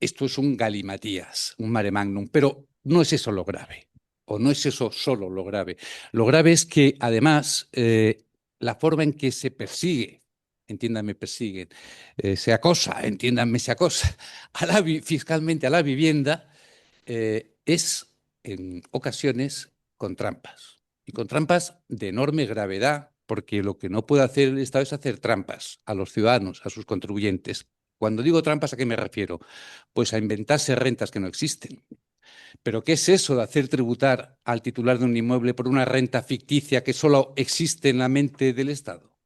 Speaker 4: esto es un galimatías, un mare magnum, pero no es eso lo grave, o no es eso solo lo grave. Lo grave es que, además, la forma en que se persigue, entiéndanme, persiguen, se acosa, entiéndanme, se acosa fiscalmente a la vivienda, es en ocasiones con trampas, y con trampas de enorme gravedad, porque lo que no puede hacer el Estado es hacer trampas a los ciudadanos, a sus contribuyentes. Cuando digo trampas, ¿a qué me refiero? Pues a inventarse rentas que no existen. ¿Pero qué es eso de hacer tributar al titular de un inmueble por una renta ficticia que solo existe en la mente del Estado?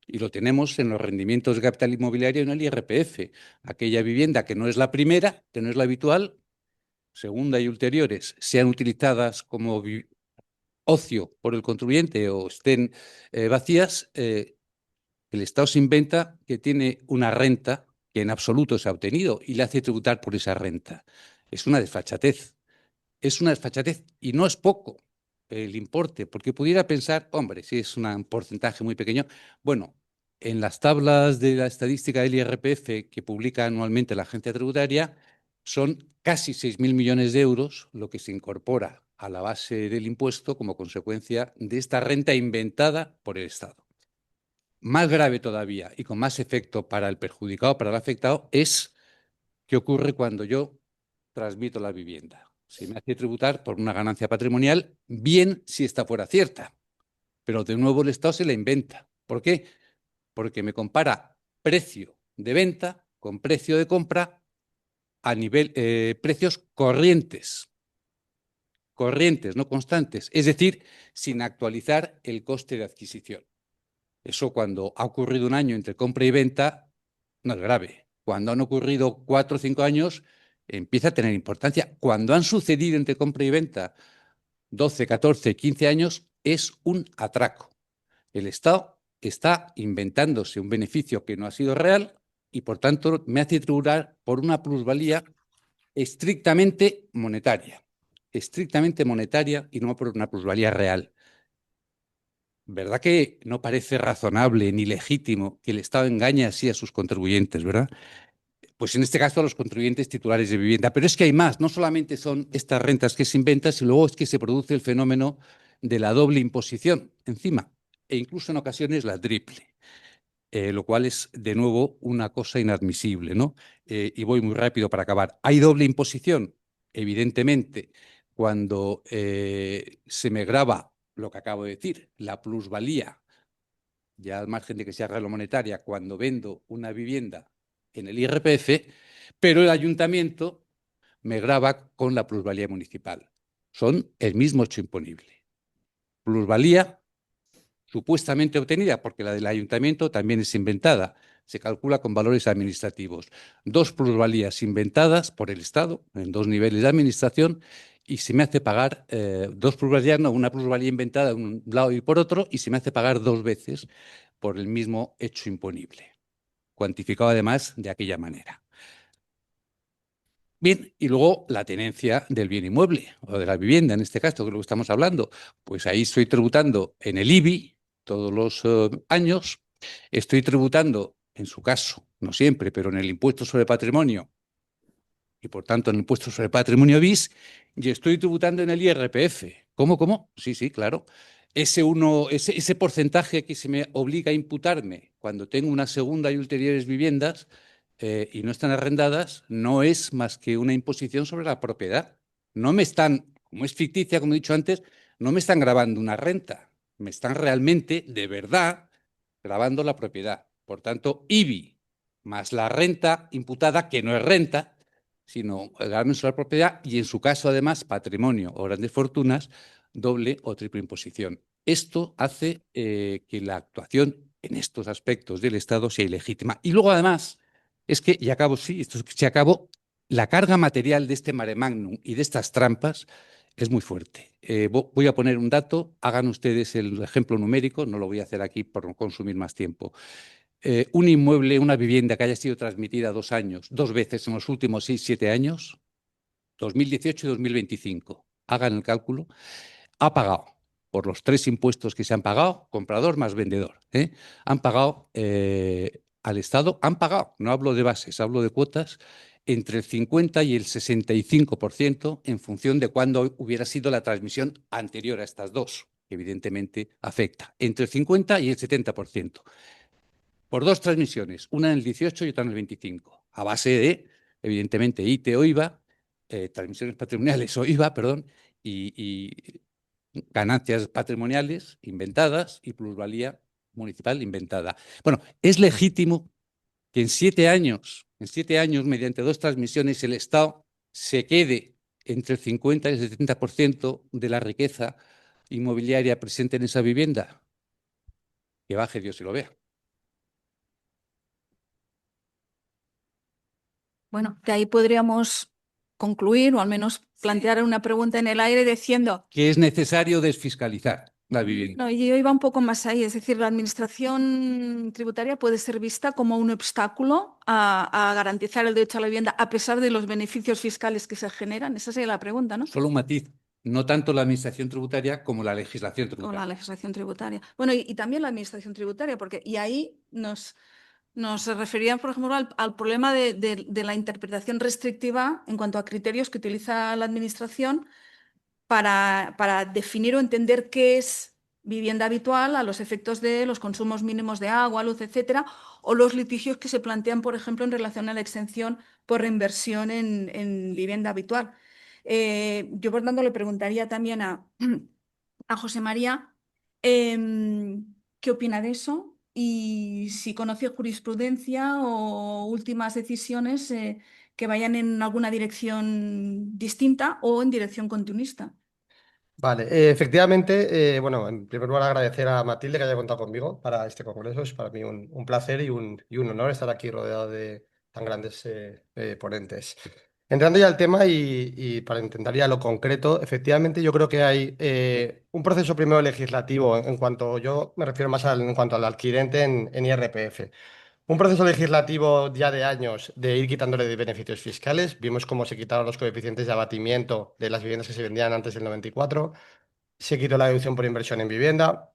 Speaker 4: Y lo tenemos en los rendimientos de capital inmobiliario en el IRPF. Aquella vivienda que no es la primera, que no es la habitual, segunda y ulteriores, sean utilizadas como ocio por el contribuyente o estén vacías, el Estado se inventa que tiene una renta que en absoluto se ha obtenido y le hace tributar por esa renta. Es una desfachatez. Es una desfachatez y no es poco el importe, porque pudiera pensar, hombre, si es un porcentaje muy pequeño. Bueno, en las tablas de la estadística del IRPF que publica anualmente la agencia tributaria, son casi 6.000 millones de euros lo que se incorpora a la base del impuesto como consecuencia de esta renta inventada por el Estado. Más grave todavía y con más efecto para el perjudicado, para el afectado, es qué ocurre cuando yo transmito la vivienda. Se me hace tributar por una ganancia patrimonial, bien si esta fuera cierta, pero de nuevo el Estado se la inventa. ¿Por qué? Porque me compara precio de venta con precio de compra a nivel precios corrientes, no constantes, es decir, sin actualizar el coste de adquisición. Eso, cuando ha ocurrido un año entre compra y venta, no es grave. Cuando han ocurrido 4 o 5 años, empieza a tener importancia. Cuando han sucedido entre compra y venta 12, 14, 15 años, es un atraco. El Estado está inventándose un beneficio que no ha sido real y, por tanto, me hace tributar por una plusvalía estrictamente monetaria y no por una plusvalía real. ¿Verdad que no parece razonable ni legítimo que el Estado engañe así a sus contribuyentes, verdad? Pues en este caso a los contribuyentes titulares de vivienda. Pero es que hay más, no solamente son estas rentas que se inventan, sino luego es que se produce el fenómeno de la doble imposición encima, e incluso en ocasiones la triple, lo cual es de nuevo una cosa inadmisible, ¿no? Y voy muy rápido para acabar. ¿Hay doble imposición? Evidentemente, cuando se me grava lo que acabo de decir, la plusvalía, ya al margen de que sea regla monetaria, cuando vendo una vivienda en el IRPF, pero el ayuntamiento me grava con la plusvalía municipal. Son el mismo hecho imponible. Plusvalía supuestamente obtenida, porque la del ayuntamiento también es inventada, se calcula con valores administrativos. 2 plusvalías inventadas por el Estado en 2 niveles de administración y se me hace pagar 2 plusvalías, no, una plusvalía inventada de un lado y por otro, y se me hace pagar 2 veces por el mismo hecho imponible, cuantificado además de aquella manera. Bien, y luego la tenencia del bien inmueble o de la vivienda, en este caso, que es lo que estamos hablando. Pues ahí estoy tributando en el IBI todos los años, estoy tributando, en su caso, no siempre, pero en el impuesto sobre patrimonio y, por tanto, en el impuesto sobre patrimonio bis, y estoy tributando en el IRPF. ¿Cómo? Sí, claro. Ese porcentaje que se me obliga a imputarme cuando tengo una segunda y ulteriores viviendas y no están arrendadas, no es más que una imposición sobre la propiedad. No me están, como es ficticia, como he dicho antes, no me están grabando una renta, me están realmente, de verdad, grabando la propiedad. Por tanto, IBI más la renta imputada, que no es renta, sino gravamen sobre la propiedad y, en su caso, además, patrimonio o grandes fortunas, doble o triple imposición. Esto hace que la actuación en estos aspectos del Estado sea ilegítima. Y luego, además, es que, y acabo, sí, esto se acabó, la carga material de este mare magnum y de estas trampas es muy fuerte. Voy a poner un dato, hagan ustedes el ejemplo numérico, no lo voy a hacer aquí por no consumir más tiempo. Un inmueble, una vivienda que haya sido transmitida 2 años, 2 veces en los últimos 6, 7 años, 2018 y 2025, hagan el cálculo, ha pagado por los 3 impuestos que se han pagado, comprador más vendedor, han pagado al Estado, han pagado, no hablo de bases, hablo de cuotas, entre el 50 y el 65% en función de cuándo hubiera sido la transmisión anterior a estas dos, que evidentemente afecta, entre el 50 y el 70%. Por 2 transmisiones, una en el 18 y otra en el 25, a base de, evidentemente, ITE o IVA, transmisiones patrimoniales o IVA, perdón, y ganancias patrimoniales inventadas y plusvalía municipal inventada. Bueno, es legítimo que en 7 años, mediante 2 transmisiones, el Estado se quede entre el 50 y el 70% de la riqueza inmobiliaria presente en esa vivienda. Que baje Dios y lo vea.
Speaker 1: Bueno, de ahí podríamos concluir o al menos plantear una pregunta en el aire diciendo,
Speaker 4: Que es necesario desfiscalizar la vivienda.
Speaker 1: no, yo iba un poco más ahí, es decir, la administración tributaria puede ser vista como un obstáculo a garantizar el derecho a la vivienda a pesar de los beneficios fiscales que se generan. Esa sería la pregunta, ¿no?
Speaker 4: Solo un matiz, no tanto la administración tributaria como la legislación
Speaker 1: Con
Speaker 4: tributaria.
Speaker 1: la legislación tributaria. Bueno, y también la administración tributaria, porque y ahí nos referían, por ejemplo, al problema de la interpretación restrictiva en cuanto a criterios que utiliza la administración para definir o entender qué es vivienda habitual a los efectos de los consumos mínimos de agua, luz, etcétera, o los litigios que se plantean, por ejemplo, en relación a la exención por reinversión en vivienda habitual. Yo, por tanto, le preguntaría también a José María qué opina de eso y si conoce jurisprudencia o últimas decisiones que vayan en alguna dirección distinta o en dirección continuista.
Speaker 5: Vale, efectivamente, bueno, en primer lugar agradecer a Matilde que haya contado conmigo para este congreso. Es para mí un placer y un honor estar aquí rodeado de tan grandes ponentes. Entrando ya al tema y para intentar ya lo concreto, efectivamente yo creo que hay un proceso primero legislativo en cuanto, yo me refiero más en cuanto al adquirente en IRPF. Un proceso legislativo ya de años de ir quitándole de beneficios fiscales. Vimos cómo se quitaron los coeficientes de abatimiento de las viviendas que se vendían antes del 94. Se quitó la deducción por inversión en vivienda.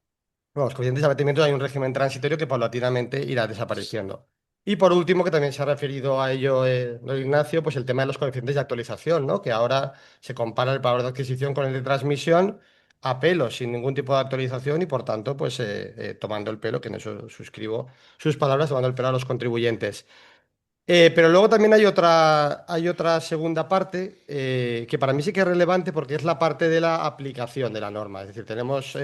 Speaker 5: Bueno, los coeficientes de abatimiento hay un régimen transitorio que paulatinamente irá desapareciendo. Y por último, que también se ha referido a ello don Ignacio, pues el tema de los coeficientes de actualización, ¿no? Que ahora se compara el valor de adquisición con el de transmisión a pelo, sin ningún tipo de actualización y por tanto, pues tomando el pelo, que en eso suscribo sus palabras, tomando el pelo a los contribuyentes. Pero luego también hay otra segunda parte que para mí sí que es relevante porque es la parte de la aplicación de la norma. Es decir, tenemos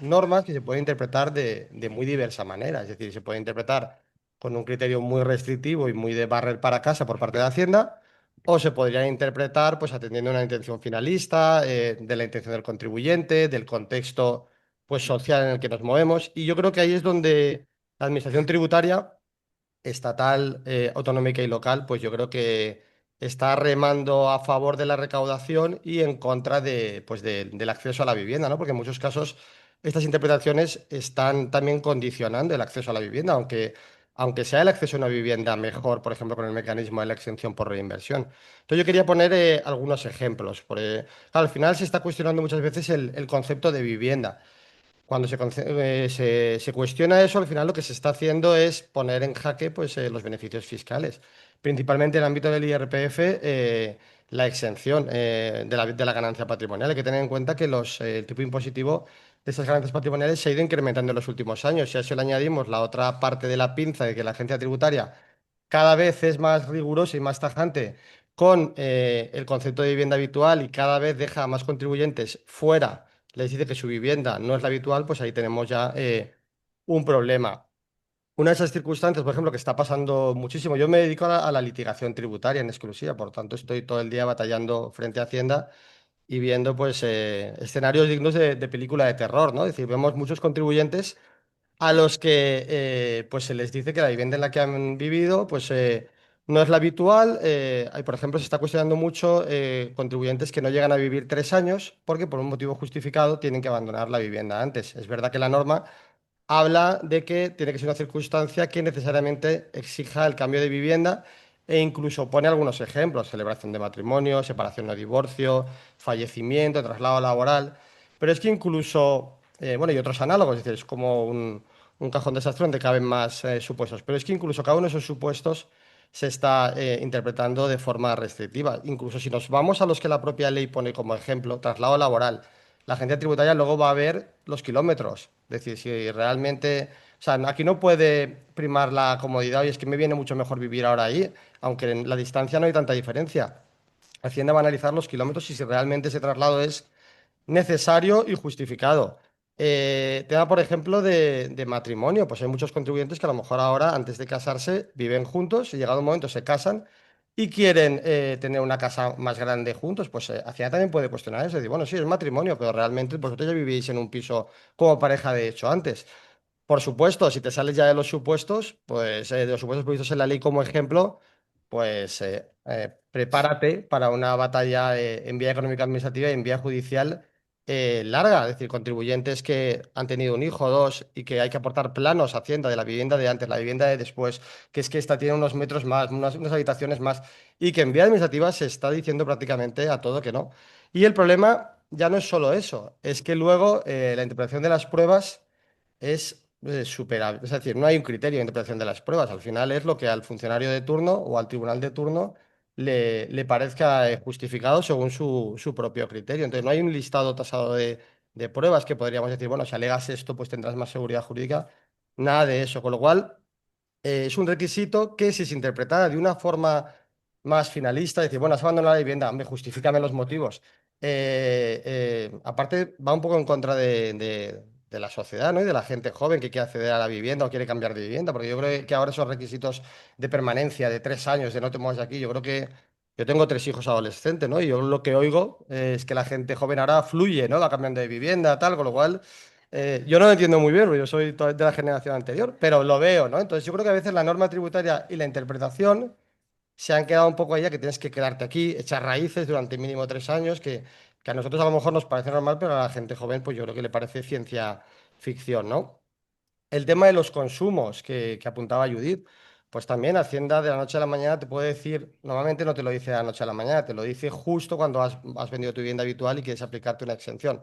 Speaker 5: normas que se pueden interpretar de muy diversa manera. Es decir, se puede interpretar con un criterio muy restrictivo y muy de barrer para casa por parte de Hacienda, o se podría interpretar pues atendiendo a una intención finalista, de la intención del contribuyente, del contexto pues social en el que nos movemos. Y yo creo que ahí es donde la administración tributaria estatal, autonómica y local, pues yo creo que está remando a favor de la recaudación y en contra pues del acceso a la vivienda, ¿no? Porque en muchos casos estas interpretaciones están también condicionando el acceso a la vivienda, aunque sea el acceso a una vivienda mejor, por ejemplo, con el mecanismo de la exención por reinversión. Entonces yo quería poner algunos ejemplos. Claro, al final se está cuestionando muchas veces el concepto de vivienda. Cuando se cuestiona eso, al final lo que se está haciendo es poner en jaque pues, los beneficios fiscales. Principalmente en el ámbito del IRPF, la exención de la ganancia patrimonial. Hay que tener en cuenta que el tipo impositivo de esas ganancias patrimoniales se ha ido incrementando en los últimos años. Si a eso le añadimos la otra parte de la pinza de que la agencia tributaria cada vez es más rigurosa y más tajante con el concepto de vivienda habitual y cada vez deja a más contribuyentes fuera, les dice que su vivienda no es la habitual, pues ahí tenemos ya un problema. Una de esas circunstancias, por ejemplo, que está pasando muchísimo, yo me dedico a la litigación tributaria en exclusiva, por tanto estoy todo el día batallando frente a Hacienda y viendo pues escenarios dignos de película de terror, ¿no? Es decir, vemos muchos contribuyentes a los que pues se les dice que la vivienda en la que han vivido pues no es la habitual. Hay, por ejemplo, se está cuestionando mucho contribuyentes que no llegan a vivir 3 años porque por un motivo justificado tienen que abandonar la vivienda antes. Es verdad que la norma habla de que tiene que ser una circunstancia que necesariamente exija el cambio de vivienda e incluso pone algunos ejemplos: celebración de matrimonio, separación o divorcio, fallecimiento, traslado laboral. Pero es que incluso, bueno, y otros análogos, es decir, es como un cajón desastre donde caben más supuestos. Pero es que incluso cada uno de esos supuestos se está interpretando de forma restrictiva. Incluso si nos vamos a los que la propia ley pone como ejemplo, traslado laboral, la agencia tributaria luego va a ver los kilómetros. Es decir, si realmente, o sea, aquí no puede primar la comodidad, y es que me viene mucho mejor vivir ahora ahí, aunque en la distancia no hay tanta diferencia. Hacienda va a analizar los kilómetros y si realmente ese traslado es necesario y justificado. Tema, por ejemplo, de matrimonio. Pues hay muchos contribuyentes que a lo mejor ahora, antes de casarse, viven juntos y llegado un momento se casan y quieren tener una casa más grande juntos. Pues Hacienda también puede cuestionar eso. Decir, bueno, sí, es matrimonio, pero realmente vosotros ya vivíais en un piso como pareja de hecho antes. Por supuesto, si te sales ya de los supuestos, pues de los supuestos previstos en la ley como ejemplo, pues prepárate para una batalla en vía económica administrativa y en vía judicial larga. Es decir, contribuyentes que han tenido un hijo o dos y que hay que aportar planos a Hacienda de la vivienda de antes, la vivienda de después, que es que esta tiene unos metros más, unas habitaciones más, y que en vía administrativa se está diciendo prácticamente a todo que no. Y el problema ya no es solo eso, es que luego la interpretación de las pruebas es superable. Es decir, no hay un criterio de interpretación de las pruebas. Al final es lo que al funcionario de turno o al tribunal de turno le parezca justificado según su propio criterio. Entonces, no hay un listado tasado de pruebas que podríamos decir, bueno, si alegas esto, pues tendrás más seguridad jurídica. Nada de eso. Con lo cual, es un requisito que si se interpretara de una forma más finalista, decir, bueno, has abandonado la vivienda, hombre, justifícame los motivos. Aparte, va un poco en contra de la sociedad, ¿no? Y de la gente joven que quiere acceder a la vivienda o quiere cambiar de vivienda, porque yo creo que ahora esos requisitos de permanencia de 3 años, de no te muevas de aquí, yo creo que yo tengo 3 hijos adolescentes, ¿no? Y yo lo que oigo es que la gente joven ahora fluye, ¿no? Va cambiando de vivienda, tal, con lo cual yo no lo entiendo muy bien, porque yo soy de la generación anterior, pero lo veo, ¿no? Entonces yo creo que a veces la norma tributaria y la interpretación se han quedado un poco ahí, a que tienes que quedarte aquí, echar raíces durante mínimo 3 años, que a nosotros a lo mejor nos parece normal, pero a la gente joven pues yo creo que le parece ciencia ficción, ¿no? El tema de los consumos que apuntaba Judith, pues también Hacienda de la noche a la mañana te puede decir, normalmente no te lo dice de la noche a la mañana, te lo dice justo cuando has vendido tu vivienda habitual y quieres aplicarte una exención,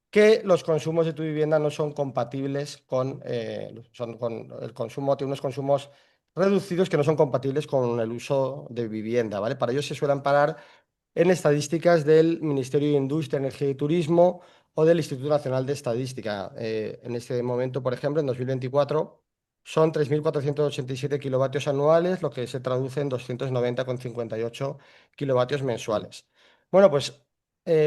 Speaker 5: que los consumos de tu vivienda no son compatibles con el consumo, tiene unos consumos reducidos que no son compatibles con el uso de vivienda, ¿vale? Para ello se suelen parar en estadísticas del Ministerio de Industria, Energía y Turismo o del Instituto Nacional de Estadística. En este momento, por ejemplo, en 2024, son 3.487 kilovatios anuales, lo que se traduce en 290,58 kilovatios mensuales. Bueno, pues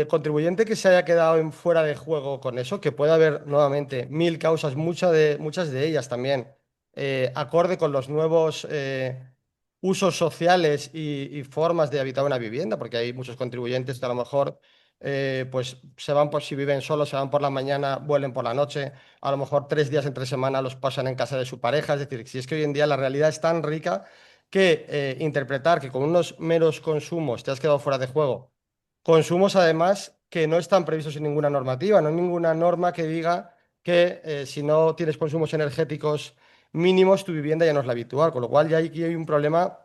Speaker 5: contribuyente que se haya quedado en fuera de juego con eso, que puede haber nuevamente mil causas, muchas de ellas también acorde con los nuevos usos sociales y formas de habitar una vivienda, porque hay muchos contribuyentes que a lo mejor pues se van por si viven solos, se van por la mañana, vuelven por la noche, a lo mejor 3 días entre semana los pasan en casa de su pareja. Es decir, si es que hoy en día la realidad es tan rica que interpretar que con unos meros consumos te has quedado fuera de juego, consumos además que no están previstos en ninguna normativa, no hay ninguna norma que diga que si no tienes consumos energéticos mínimos, tu vivienda ya no es la habitual, con lo cual ya aquí hay un problema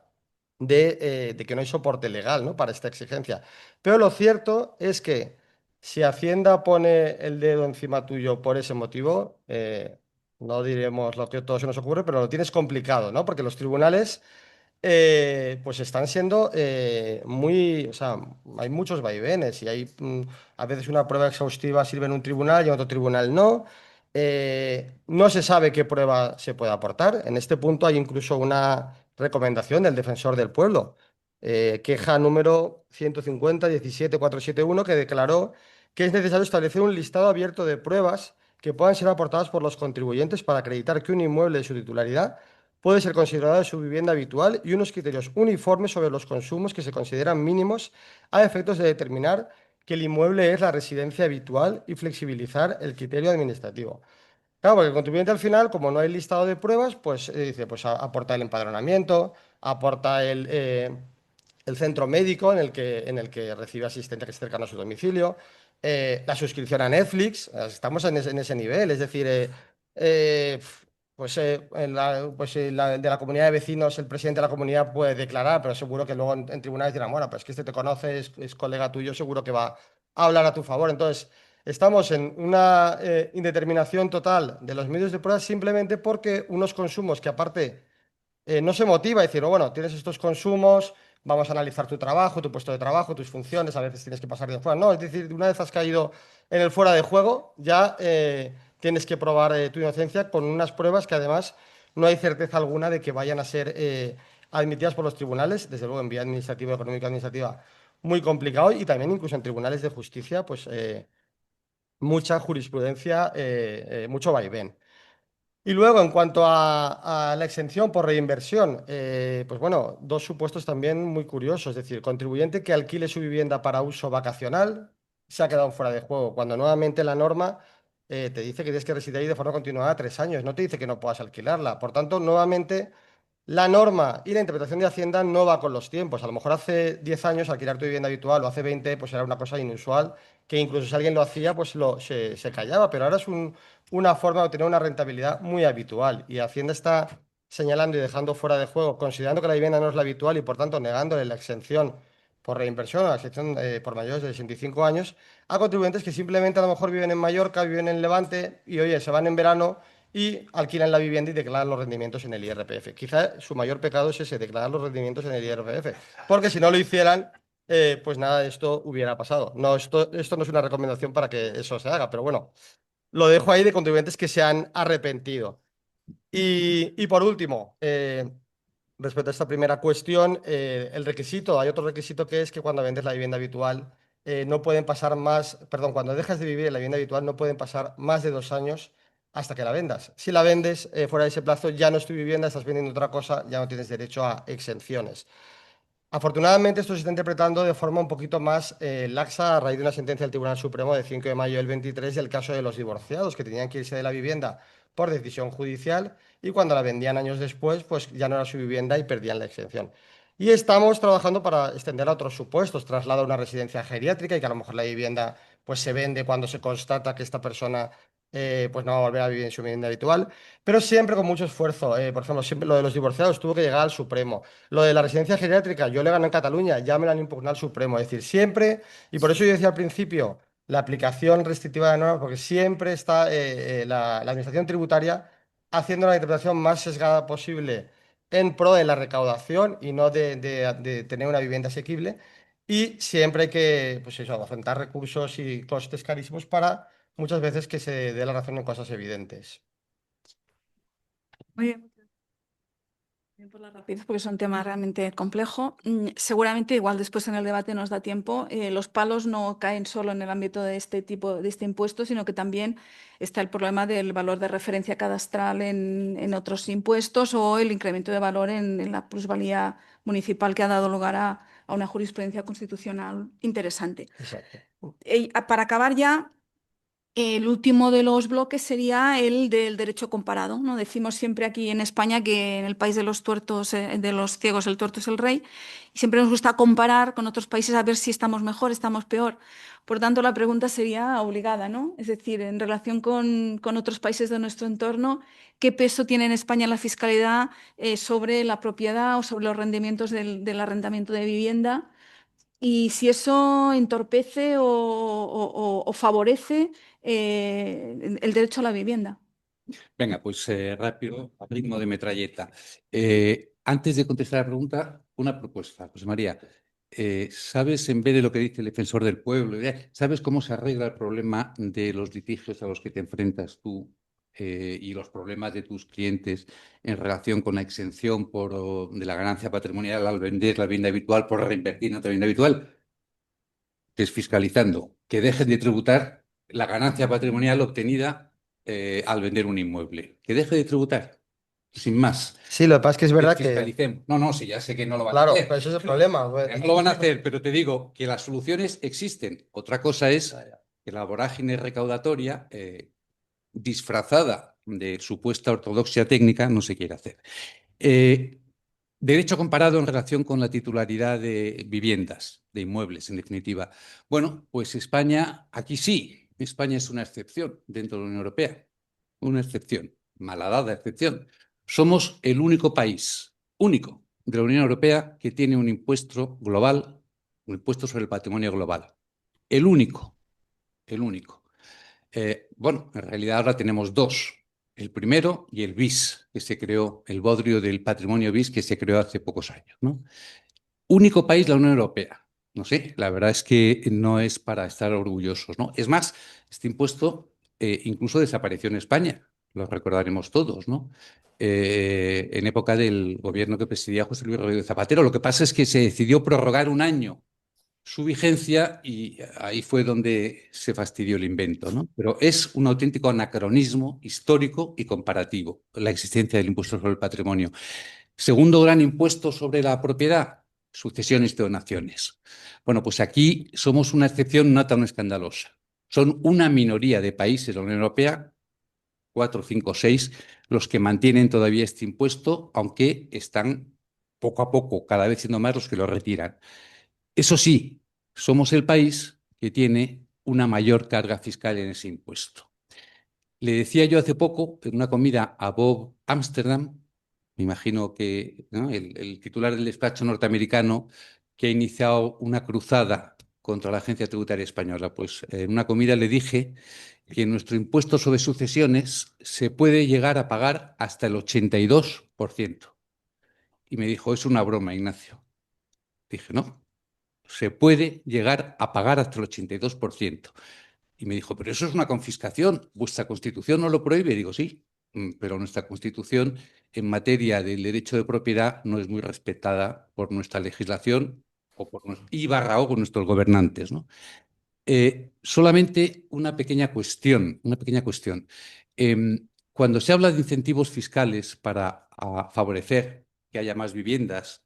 Speaker 5: de que no hay soporte legal, ¿no? Para esta exigencia. Pero lo cierto es que si Hacienda pone el dedo encima tuyo por ese motivo, no diremos lo que a todos se nos ocurre, pero lo tienes complicado, ¿no? Porque los tribunales pues están siendo muy, o sea, hay muchos vaivenes y hay a veces una prueba exhaustiva sirve en un tribunal y en otro tribunal no. No se sabe qué prueba se puede aportar. En este punto hay incluso una recomendación del Defensor del Pueblo, queja número 150-17471, que declaró que es necesario establecer un listado abierto de pruebas que puedan ser aportadas por los contribuyentes para acreditar que un inmueble de su titularidad puede ser considerada su vivienda habitual y unos criterios uniformes sobre los consumos que se consideran mínimos a efectos de determinar que el inmueble es la residencia habitual y flexibilizar el criterio administrativo. Claro, porque el contribuyente al final, como no hay listado de pruebas, pues dice, pues aporta el empadronamiento, aporta el centro médico en el que recibe asistencia que es cercano a su domicilio, la suscripción a Netflix, estamos en ese nivel, es decir, pues, de la comunidad de vecinos, el presidente de la comunidad puede declarar, pero seguro que luego en tribunales dirán, bueno, pues es que este te conoce, es colega tuyo, seguro que va a hablar a tu favor. Entonces, estamos en una indeterminación total de los medios de prueba simplemente porque unos consumos que aparte no se motiva a decir, oh, bueno, tienes estos consumos, vamos a analizar tu trabajo, tu puesto de trabajo, tus funciones, a veces tienes que pasar de fuera. No, es decir, una vez has caído en el fuera de juego, ya tienes que probar tu inocencia con unas pruebas que además no hay certeza alguna de que vayan a ser admitidas por los tribunales, desde luego en vía administrativa, económica administrativa, muy complicado y también incluso en tribunales de justicia, pues mucha jurisprudencia, mucho vaivén. Y luego, en cuanto a la exención por reinversión, pues bueno, dos supuestos también muy curiosos. Es decir, contribuyente que alquile su vivienda para uso vacacional se ha quedado fuera de juego, cuando nuevamente la norma te dice que tienes que residir ahí de forma continuada 3 años, no te dice que no puedas alquilarla. Por tanto, nuevamente la norma y la interpretación de Hacienda no va con los tiempos. A lo mejor hace 10 años alquilar tu vivienda habitual o hace 20 pues era una cosa inusual, que incluso si alguien lo hacía, pues se callaba. Pero ahora es una forma de obtener una rentabilidad muy habitual. Y Hacienda está señalando y dejando fuera de juego, considerando que la vivienda no es la habitual y por tanto negándole la exención por reinversión o la exención por mayores de 65 años a contribuyentes que simplemente a lo mejor viven en Mallorca, viven en Levante y oye, se van en verano y alquilan la vivienda y declaran los rendimientos en el IRPF. Quizá su mayor pecado es ese, declarar los rendimientos en el IRPF, porque si no lo hicieran, pues nada de esto hubiera pasado. No, esto no es una recomendación para que eso se haga, pero bueno, lo dejo ahí de contribuyentes que se han arrepentido. Y por último, respecto a esta primera cuestión, el requisito, hay otro requisito que es que cuando vendes la vivienda habitual no pueden pasar más, perdón, cuando dejas de vivir en la vivienda habitual no pueden pasar más de 2 años hasta que la vendas. Si la vendes fuera de ese plazo, ya no es tu vivienda, estás vendiendo otra cosa, ya no tienes derecho a exenciones. Afortunadamente, esto se está interpretando de forma un poquito más laxa a raíz de una sentencia del Tribunal Supremo de 5 de mayo del 23 del caso de los divorciados que tenían que irse de la vivienda por decisión judicial y cuando la vendían años después, pues ya no era su vivienda y perdían la exención. Y estamos trabajando para extender a otros supuestos, traslado a una residencia geriátrica y que a lo mejor la vivienda pues se vende cuando se constata que esta persona pues no va a volver a vivir en su vivienda habitual, pero siempre con mucho esfuerzo. Por ejemplo, siempre lo de los divorciados tuvo que llegar al Supremo. Lo de la residencia geriátrica, yo le gané en Cataluña, ya me lo han impugnado al Supremo. Es decir, siempre, y por eso yo decía al principio, la aplicación restrictiva de normas, porque siempre está la administración tributaria haciendo la interpretación más sesgada posible en pro de la recaudación y no de tener una vivienda asequible. Y siempre hay que, pues eso, afrontar recursos y costes carísimos para muchas veces que se dé la razón en cosas evidentes.
Speaker 1: Muy bien. Por la rapidez, porque es un tema realmente complejo. Seguramente, igual después en el debate nos da tiempo, los palos no caen solo en el ámbito de este tipo, de este impuesto, sino que también está el problema del valor de referencia cadastral en otros impuestos o el incremento de valor en la plusvalía municipal que ha dado lugar a una jurisprudencia constitucional interesante.
Speaker 5: Exacto.
Speaker 1: Para acabar ya, el último de los bloques sería el del derecho comparado, ¿no? Decimos siempre aquí en España que en el país de los tuertos, de los ciegos, el tuerto es el rey, y siempre nos gusta comparar con otros países a ver si estamos mejor, estamos peor. Por tanto, la pregunta sería obligada, ¿no? Es decir, en relación con otros países de nuestro entorno, ¿qué peso tiene en España la fiscalidad sobre la propiedad o sobre los rendimientos del arrendamiento de vivienda? Y si eso entorpece o favorece el derecho a la vivienda.
Speaker 4: Venga, pues rápido, a ritmo de metralleta. Antes de contestar la pregunta, una propuesta, José María. ¿Sabes, en vez de lo que dice el defensor del pueblo, sabes cómo se arregla el problema de los litigios a los que te enfrentas tú y los problemas de tus clientes en relación con la exención de la ganancia patrimonial al vender la vivienda habitual por reinvertir en otra vivienda habitual? Desfiscalizando, que dejen de tributar la ganancia patrimonial obtenida al vender un inmueble. Que deje de tributar, sin más.
Speaker 5: Sí, lo que pasa es que es verdad que...
Speaker 4: Desfiscalicemos. No, sí, ya sé que no lo van a
Speaker 5: Claro,
Speaker 4: hacer.
Speaker 5: pero ese es el problema.
Speaker 4: Ya no lo van a hacer, pero te digo que las soluciones existen. Otra cosa es que la vorágine recaudatoria, disfrazada de supuesta ortodoxia técnica, no se quiere hacer. Derecho comparado en relación con la titularidad de viviendas, de inmuebles, en definitiva. Bueno, pues España, aquí sí, España es una excepción dentro de la Unión Europea, una excepción, malhadada excepción. Somos el único país, único, de la Unión Europea que tiene un impuesto global, un impuesto sobre el patrimonio global. El único, el único. Bueno, en realidad ahora tenemos dos. El primero y el BIS, que se creó, el bodrio del patrimonio BIS que se creó hace pocos años, ¿no? Único país la Unión Europea. No sé, la verdad es que no es para estar orgullosos, ¿no? Es más, este impuesto incluso desapareció en España, lo recordaremos todos, ¿no? En época del gobierno que presidía José Luis Rodríguez Zapatero. Lo que pasa es que se decidió prorrogar un año su vigencia y ahí fue donde se fastidió el invento, ¿no? Pero es un auténtico anacronismo histórico y comparativo la existencia del impuesto sobre el patrimonio. Segundo gran impuesto sobre la propiedad, sucesiones y donaciones. Bueno, pues aquí somos una excepción no tan escandalosa. Son una minoría de países de la Unión Europea, 4, 5, 6, los que mantienen todavía este impuesto, aunque están poco a poco, cada vez siendo más los que lo retiran. Eso sí, somos el país que tiene una mayor carga fiscal en ese impuesto. Le decía yo hace poco, en una comida a Bob Amsterdam, me imagino que, ¿no?, el titular del despacho norteamericano, que ha iniciado una cruzada contra la Agencia Tributaria Española. Pues en una comida le dije que nuestro impuesto sobre sucesiones se puede llegar a pagar hasta el 82%. Y me dijo, es una broma, Ignacio. Dije, no, se puede llegar a pagar hasta el 82%. Y me dijo, pero eso es una confiscación, ¿vuestra Constitución no lo prohíbe? Y digo, sí, pero nuestra Constitución en materia del derecho de propiedad no es muy respetada por nuestra legislación o por nuestros gobernantes, ¿no? Solamente una pequeña cuestión, cuando se habla de incentivos fiscales para favorecer que haya más viviendas,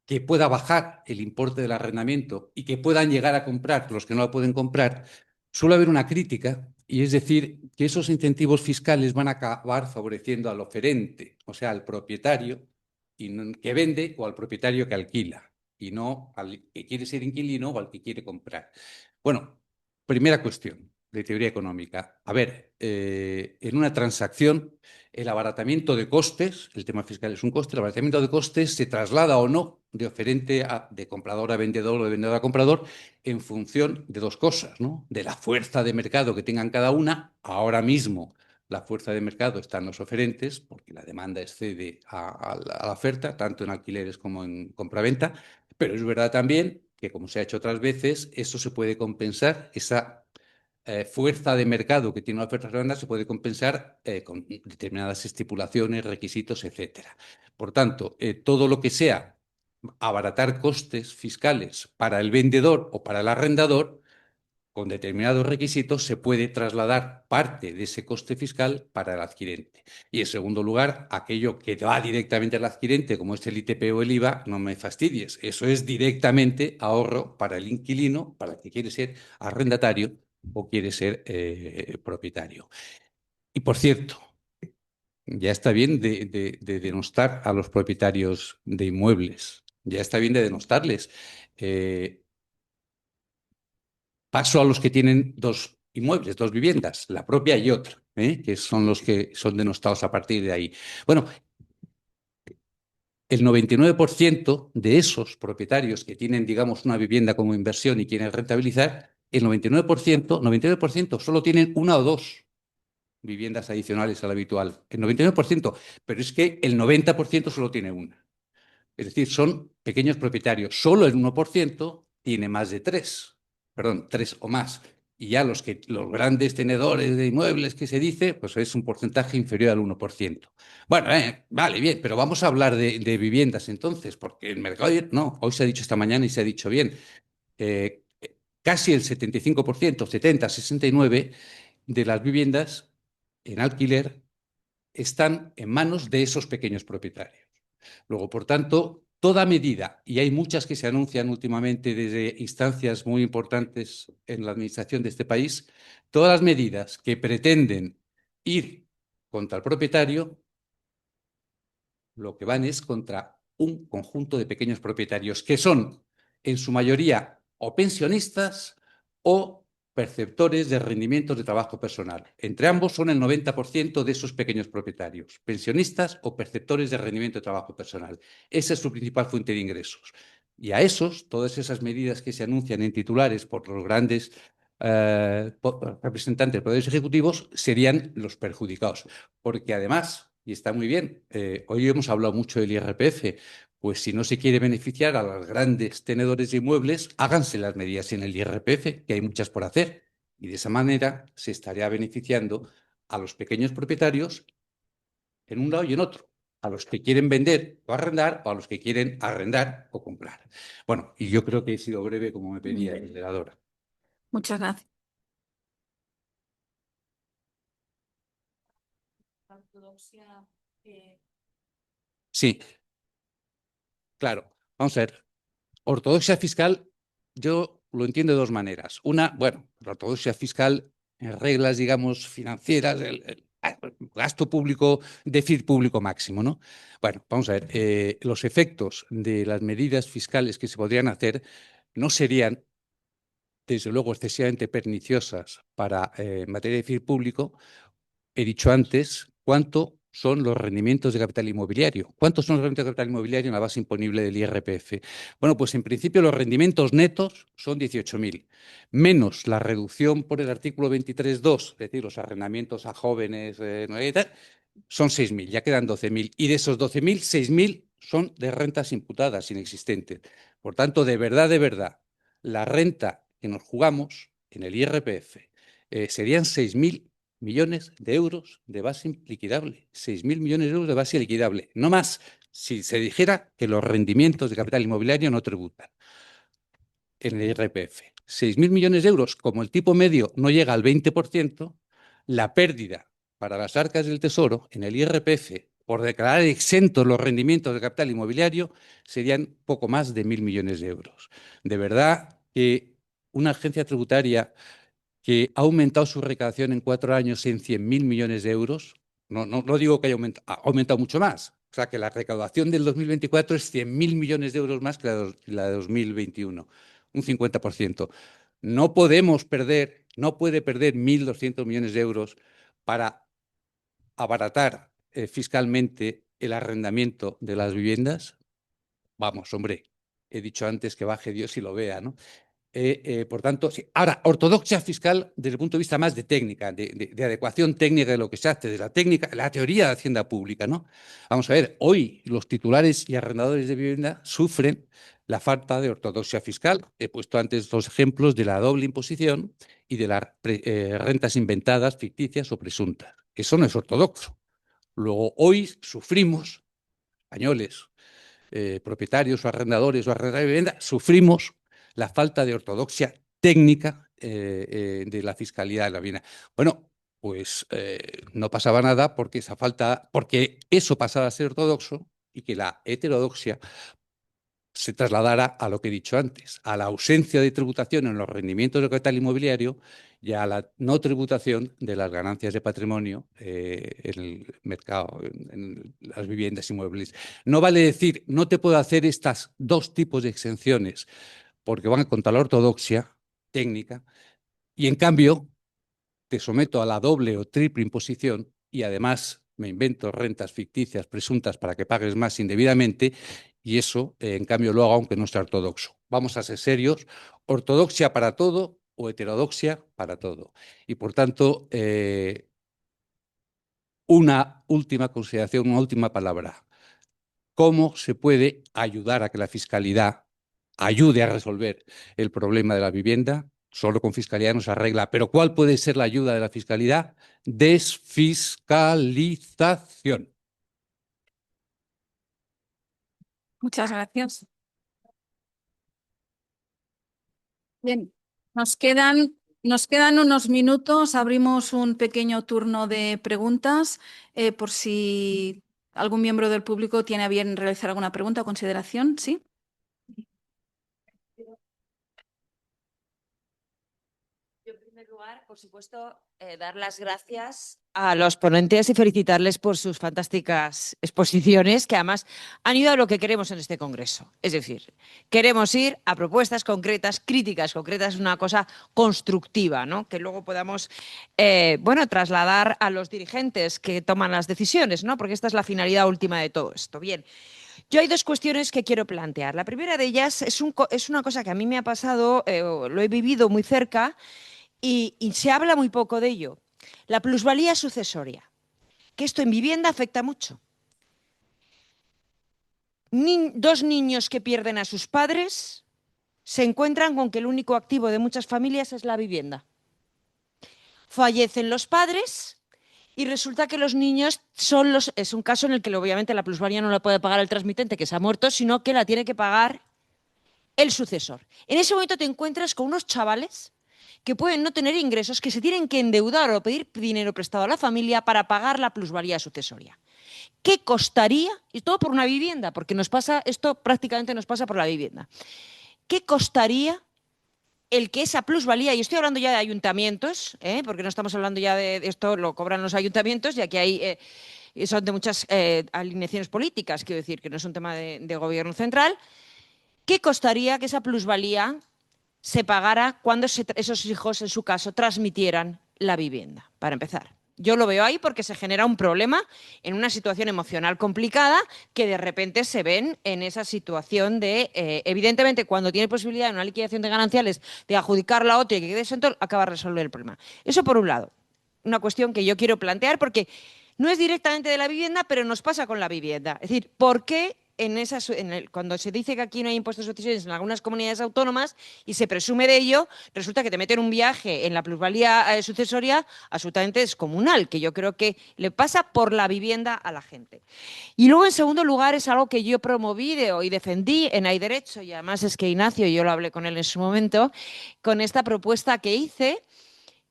Speaker 4: que pueda bajar el importe del arrendamiento y que puedan llegar a comprar los que no la pueden comprar, suele haber una crítica, y es decir, que esos incentivos fiscales van a acabar favoreciendo al oferente, o sea, al propietario que vende o al propietario que alquila, y no al que quiere ser inquilino o al que quiere comprar. Bueno, primera cuestión de teoría económica. A ver, en una transacción, el abaratamiento de costes, el tema fiscal es un coste, el abaratamiento de costes se traslada o no de oferente de comprador a vendedor o de vendedor a comprador en función de dos cosas, ¿no? De la fuerza de mercado que tengan cada una. Ahora mismo la fuerza de mercado está en los oferentes porque la demanda excede a la oferta, tanto en alquileres como en compraventa, pero es verdad también que, como se ha hecho otras veces, eso se puede compensar, esa fuerza de mercado que tiene una oferta redonda se puede compensar con determinadas estipulaciones, requisitos, etcétera. Por tanto, todo lo que sea abaratar costes fiscales para el vendedor o para el arrendador, con determinados requisitos se puede trasladar parte de ese coste fiscal para el adquirente. Y en segundo lugar, aquello que va directamente al adquirente, como es el ITP o el IVA, no me fastidies. Eso es directamente ahorro para el inquilino, para el que quiere ser arrendatario o quiere ser propietario. Y por cierto, ya está bien de denostar a los propietarios de inmuebles. Ya está bien de denostarles. Paso a los que tienen dos inmuebles, dos viviendas, la propia y otra, que son los que son denostados a partir de ahí. Bueno, el 99% de esos propietarios que tienen, digamos, una vivienda como inversión y quieren rentabilizar, el 99% solo tienen una o dos viviendas adicionales a la habitual. El 99%, pero es que el 90% solo tiene una. Es decir, son pequeños propietarios. Solo el 1% tiene más de tres o más. Y ya los grandes tenedores de inmuebles que se dice, pues es un porcentaje inferior al 1%. Bueno, vale, bien, pero vamos a hablar de viviendas entonces, porque el mercado, no, hoy se ha dicho esta mañana y se ha dicho bien, casi el 75%, 70, 69% de las viviendas en alquiler están en manos de esos pequeños propietarios. Luego, por tanto, toda medida, y hay muchas que se anuncian últimamente desde instancias muy importantes en la administración de este país, todas las medidas que pretenden ir contra el propietario, lo que van es contra un conjunto de pequeños propietarios que son, en su mayoría, o pensionistas o perceptores de rendimientos de trabajo personal. Entre ambos son el 90% de esos pequeños propietarios, pensionistas o perceptores de rendimiento de trabajo personal. Esa es su principal fuente de ingresos. Y a esos, todas esas medidas que se anuncian en titulares por los grandes representantes de poderes ejecutivos serían los perjudicados. Porque además, y está muy bien, hoy hemos hablado mucho del IRPF, pues si no se quiere beneficiar a los grandes tenedores de inmuebles, háganse las medidas en el IRPF, que hay muchas por hacer. Y de esa manera se estaría beneficiando a los pequeños propietarios en un lado y en otro, a los que quieren vender o arrendar o a los que quieren arrendar o comprar. Bueno, y yo creo que he sido breve como me pedía el moderador.
Speaker 1: Muchas gracias.
Speaker 4: Sí, claro. Vamos a ver. Ortodoxia fiscal, yo lo entiendo de dos maneras. Una, bueno, la ortodoxia fiscal en reglas, digamos, financieras, el gasto público, déficit público máximo, ¿no? Bueno, vamos a ver, los efectos de las medidas fiscales que se podrían hacer no serían, desde luego, excesivamente perniciosas para materia de déficit público. He dicho antes cuánto son los rendimientos de capital inmobiliario. ¿Cuántos son los rendimientos de capital inmobiliario en la base imponible del IRPF? Bueno, pues en principio los rendimientos netos son 18.000, menos la reducción por el artículo 23.2, es decir, los arrendamientos a jóvenes, son 6.000, ya quedan 12.000. Y de esos 12.000, 6.000 son de rentas imputadas, inexistentes. Por tanto, de verdad, la renta que nos jugamos en el IRPF serían 6.000 millones de euros de base liquidable. 6.000 millones de euros de base liquidable. No más si se dijera que los rendimientos de capital inmobiliario no tributan en el IRPF. 6.000 millones de euros, como el tipo medio no llega al 20%, la pérdida para las arcas del Tesoro en el IRPF por declarar exentos los rendimientos de capital inmobiliario serían poco más de 1.000 millones de euros. De verdad que una agencia tributaria que ha aumentado su recaudación en 4 años en 100.000 millones de euros, no digo que haya aumentado, ha aumentado mucho más. O sea, que la recaudación del 2024 es 100.000 millones de euros más que la de 2021, un 50%. No podemos perder, no puede perder 1.200 millones de euros para abaratar fiscalmente el arrendamiento de las viviendas. Vamos, hombre, he dicho antes que baje Dios y lo vea, ¿no? Por tanto, sí. Ahora, ortodoxia fiscal desde el punto de vista más de técnica, de adecuación técnica de lo que se hace, de la técnica, la teoría de Hacienda Pública, ¿no? Vamos a ver, hoy los titulares y arrendadores de vivienda sufren la falta de ortodoxia fiscal. He puesto antes los ejemplos de la doble imposición y de las rentas inventadas, ficticias o presuntas. Eso no es ortodoxo. Luego, hoy sufrimos, españoles, propietarios o arrendadores de vivienda, sufrimos la falta de ortodoxia técnica de la fiscalidad de la vivienda. Bueno, pues no pasaba nada porque porque eso pasaba a ser ortodoxo y que la heterodoxia se trasladara a lo que he dicho antes, a la ausencia de tributación en los rendimientos del capital inmobiliario y a la no tributación de las ganancias de patrimonio en el mercado, en las viviendas inmuebles. No vale decir, no te puedo hacer estos dos tipos de exenciones porque van contra la ortodoxia técnica y en cambio te someto a la doble o triple imposición y además me invento rentas ficticias presuntas para que pagues más indebidamente y eso, en cambio, lo hago aunque no sea ortodoxo. Vamos a ser serios, ortodoxia para todo o heterodoxia para todo. Y por tanto, una última consideración, una última palabra. ¿Cómo se puede ayudar a que la fiscalidad ayude a resolver el problema de la vivienda? Solo con fiscalidad no se arregla. Pero ¿cuál puede ser la ayuda de la fiscalidad? Desfiscalización.
Speaker 1: Muchas gracias. Bien, nos quedan unos minutos. Abrimos un pequeño turno de preguntas por si algún miembro del público tiene a bien realizar alguna pregunta o consideración. ¿Sí?
Speaker 6: lugar, por supuesto, dar las gracias a los ponentes y felicitarles por sus fantásticas exposiciones, que además han ido a lo que queremos en este congreso. Es decir, queremos ir a propuestas concretas, críticas concretas, una cosa constructiva, ¿no? Que luego podamos bueno, trasladar a los dirigentes que toman las decisiones, ¿no? Porque esta es la finalidad última de todo esto. Bien. Yo hay dos cuestiones que quiero plantear. La primera de ellas es una cosa que a mí me ha pasado, lo he vivido muy cerca y se habla muy poco de ello. La plusvalía sucesoria, que esto en vivienda afecta mucho. Dos niños que pierden a sus padres se encuentran con que el único activo de muchas familias es la vivienda. Fallecen los padres y resulta que los niños es un caso en el que obviamente la plusvalía no la puede pagar el transmitente que se ha muerto, sino que la tiene que pagar el sucesor. En ese momento te encuentras con unos chavales que pueden no tener ingresos, que se tienen que endeudar o pedir dinero prestado a la familia para pagar la plusvalía sucesoria. ¿Qué costaría? Y todo por una vivienda, porque esto prácticamente nos pasa por la vivienda. ¿Qué costaría el que esa plusvalía, y estoy hablando ya de ayuntamientos, porque no estamos hablando ya de esto, lo cobran los ayuntamientos, ya que hay, son de muchas alineaciones políticas, quiero decir, que no es un tema de gobierno central, ¿qué costaría que esa plusvalía se pagara cuando esos hijos, en su caso, transmitieran la vivienda? Para empezar. Yo lo veo ahí porque se genera un problema en una situación emocional complicada que de repente se ven en esa situación de, evidentemente, cuando tiene posibilidad de una liquidación de gananciales de adjudicarla a otro y que quede exento, acaba de resolver el problema. Eso por un lado. Una cuestión que yo quiero plantear porque no es directamente de la vivienda, pero nos pasa con la vivienda. Es decir, ¿por qué cuando se dice que aquí no hay impuestos de sucesiones en algunas comunidades autónomas y se presume de ello, resulta que te meten un viaje en la plusvalía sucesoria absolutamente descomunal, que yo creo que le pasa por la vivienda a la gente? Y luego, en segundo lugar, es algo que yo promoví y defendí en Hay Derecho, y además es que Ignacio, yo lo hablé con él en su momento, con esta propuesta que hice,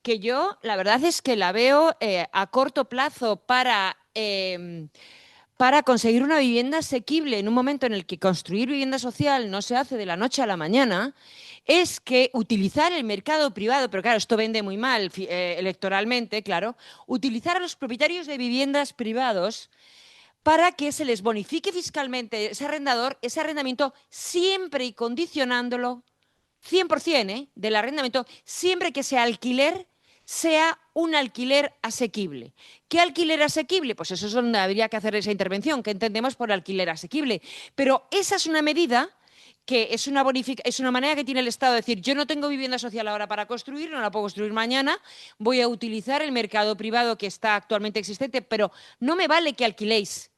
Speaker 6: que yo la verdad es que la veo a corto plazo para conseguir una vivienda asequible en un momento en el que construir vivienda social no se hace de la noche a la mañana, es que utilizar el mercado privado, pero claro, esto vende muy mal electoralmente, claro, utilizar a los propietarios de viviendas privados para que se les bonifique fiscalmente ese arrendamiento, siempre y condicionándolo 100% del arrendamiento, siempre que sea alquiler, sea un alquiler asequible. ¿Qué alquiler asequible? Pues eso es donde habría que hacer esa intervención, que entendemos por alquiler asequible. Pero esa es una medida que es una manera que tiene el Estado de decir, yo no tengo vivienda social ahora para construir, no la puedo construir mañana, voy a utilizar el mercado privado que está actualmente existente, pero no me vale que alquiléis.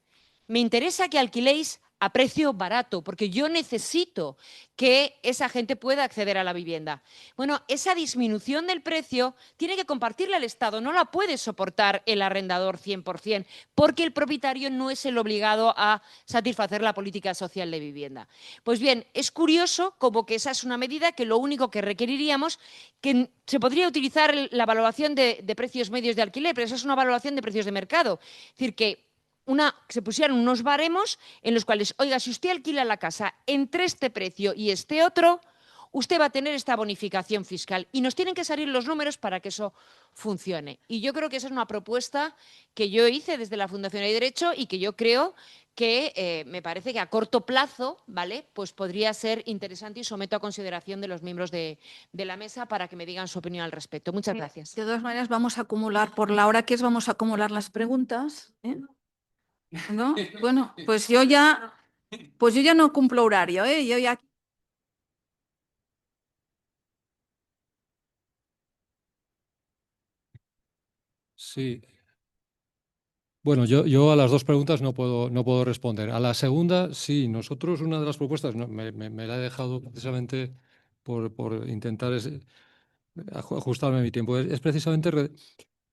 Speaker 6: Me interesa que alquiléis a precio barato, porque yo necesito que esa gente pueda acceder a la vivienda. Bueno, esa disminución del precio tiene que compartirla el Estado, no la puede soportar el arrendador 100%, porque el propietario no es el obligado a satisfacer la política social de vivienda. Pues bien, es curioso como que esa es una medida que lo único que requeriríamos, que se podría utilizar la valoración de precios medios de alquiler, pero esa es una valoración de precios de mercado. Es decir, que se pusieran unos baremos en los cuales, oiga, si usted alquila la casa entre este precio y este otro, usted va a tener esta bonificación fiscal. Y nos tienen que salir los números para que eso funcione. Y yo creo que esa es una propuesta que yo hice desde la Fundación Hay Derecho y que yo creo que me parece que a corto plazo, ¿vale?, pues podría ser interesante y someto a consideración de los miembros de la mesa para que me digan su opinión al respecto. Muchas gracias.
Speaker 1: De todas maneras, vamos a acumular, por la hora que es, vamos a acumular las preguntas, ¿eh? ¿No? Bueno, pues yo ya no cumplo horario, ¿eh? Yo ya...
Speaker 3: Sí. Bueno, yo a las dos preguntas no puedo responder. A la segunda, sí, nosotros una de las propuestas, me la he dejado precisamente por intentar ajustarme a mi tiempo, es precisamente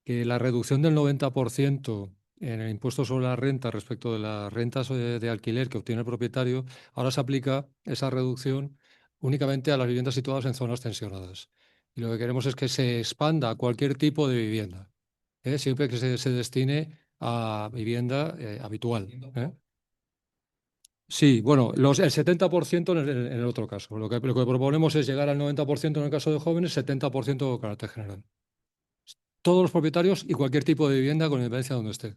Speaker 3: que la reducción del 90% en el impuesto sobre la renta respecto de las rentas de alquiler que obtiene el propietario, ahora se aplica esa reducción únicamente a las viviendas situadas en zonas tensionadas. Y lo que queremos es que se expanda a cualquier tipo de vivienda, siempre que se destine a vivienda habitual. Sí, bueno, el 70% en el otro caso. Lo que proponemos es llegar al 90% en el caso de jóvenes, 70% con carácter general. todos los propietarios y cualquier tipo de vivienda con independencia de donde esté.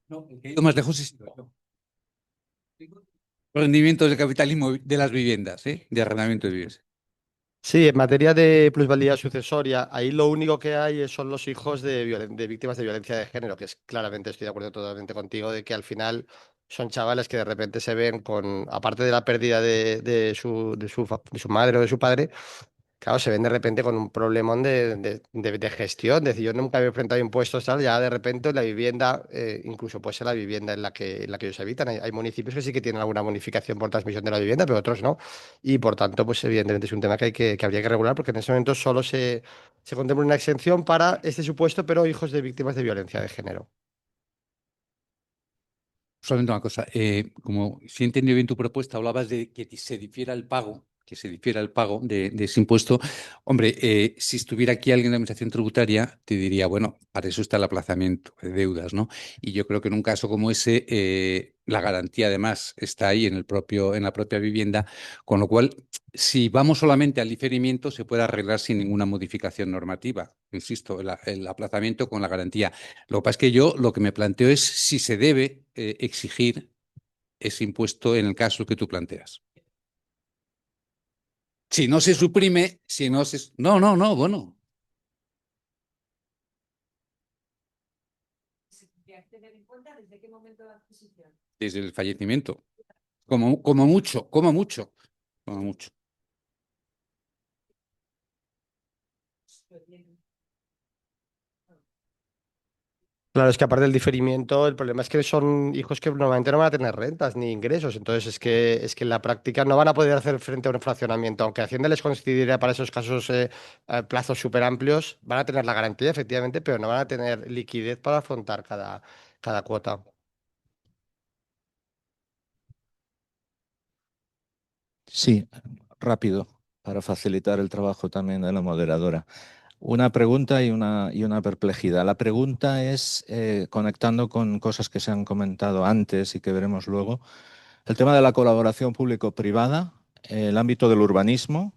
Speaker 4: No, el que ha ido más lejos es rendimientos del capital de las viviendas, de arrendamiento de viviendas.
Speaker 5: Sí, en materia de plusvalía sucesoria, ahí lo único que hay son los hijos de víctimas de violencia de género, que es claramente, estoy de acuerdo totalmente contigo, de que al final son chavales que de repente se ven con, aparte de la pérdida de su madre o de su padre, claro, se ven de repente con un problemón de gestión. Es decir, yo nunca había enfrentado impuestos, tal, ya de repente la vivienda, incluso puede ser la vivienda en la que ellos habitan. Hay municipios que sí que tienen alguna bonificación por transmisión de la vivienda, pero otros no. Y por tanto, pues evidentemente es un tema que habría que regular, porque en ese momento solo se contempla una exención para este supuesto, pero hijos de víctimas de violencia de género.
Speaker 4: Solamente una cosa, como si he entendido bien tu propuesta, hablabas de que se difiera el pago, de ese impuesto. Hombre, si estuviera aquí alguien de la Administración Tributaria, te diría, bueno, para eso está el aplazamiento de deudas, ¿no? Y yo creo que en un caso como ese, la garantía además está ahí en la propia vivienda, con lo cual, si vamos solamente al diferimiento, se puede arreglar sin ninguna modificación normativa. Insisto, el aplazamiento con la garantía. Lo que pasa es que yo lo que me planteo es si se debe exigir ese impuesto en el caso que tú planteas. Si no se suprime, si no se... No, no, no, bueno. Desde el fallecimiento. Como mucho, como mucho, como mucho.
Speaker 5: Claro, es que aparte del diferimiento, el problema es que son hijos que normalmente no van a tener rentas ni ingresos. Entonces es que en la práctica no van a poder hacer frente a un fraccionamiento. Aunque Hacienda les considere para esos casos plazos súper amplios, van a tener la garantía, efectivamente, pero no van a tener liquidez para afrontar cada cuota.
Speaker 7: Sí, rápido, para facilitar el trabajo también de la moderadora. Una pregunta y una perplejidad. La pregunta es, conectando con cosas que se han comentado antes y que veremos luego, el tema de la colaboración público-privada, el ámbito del urbanismo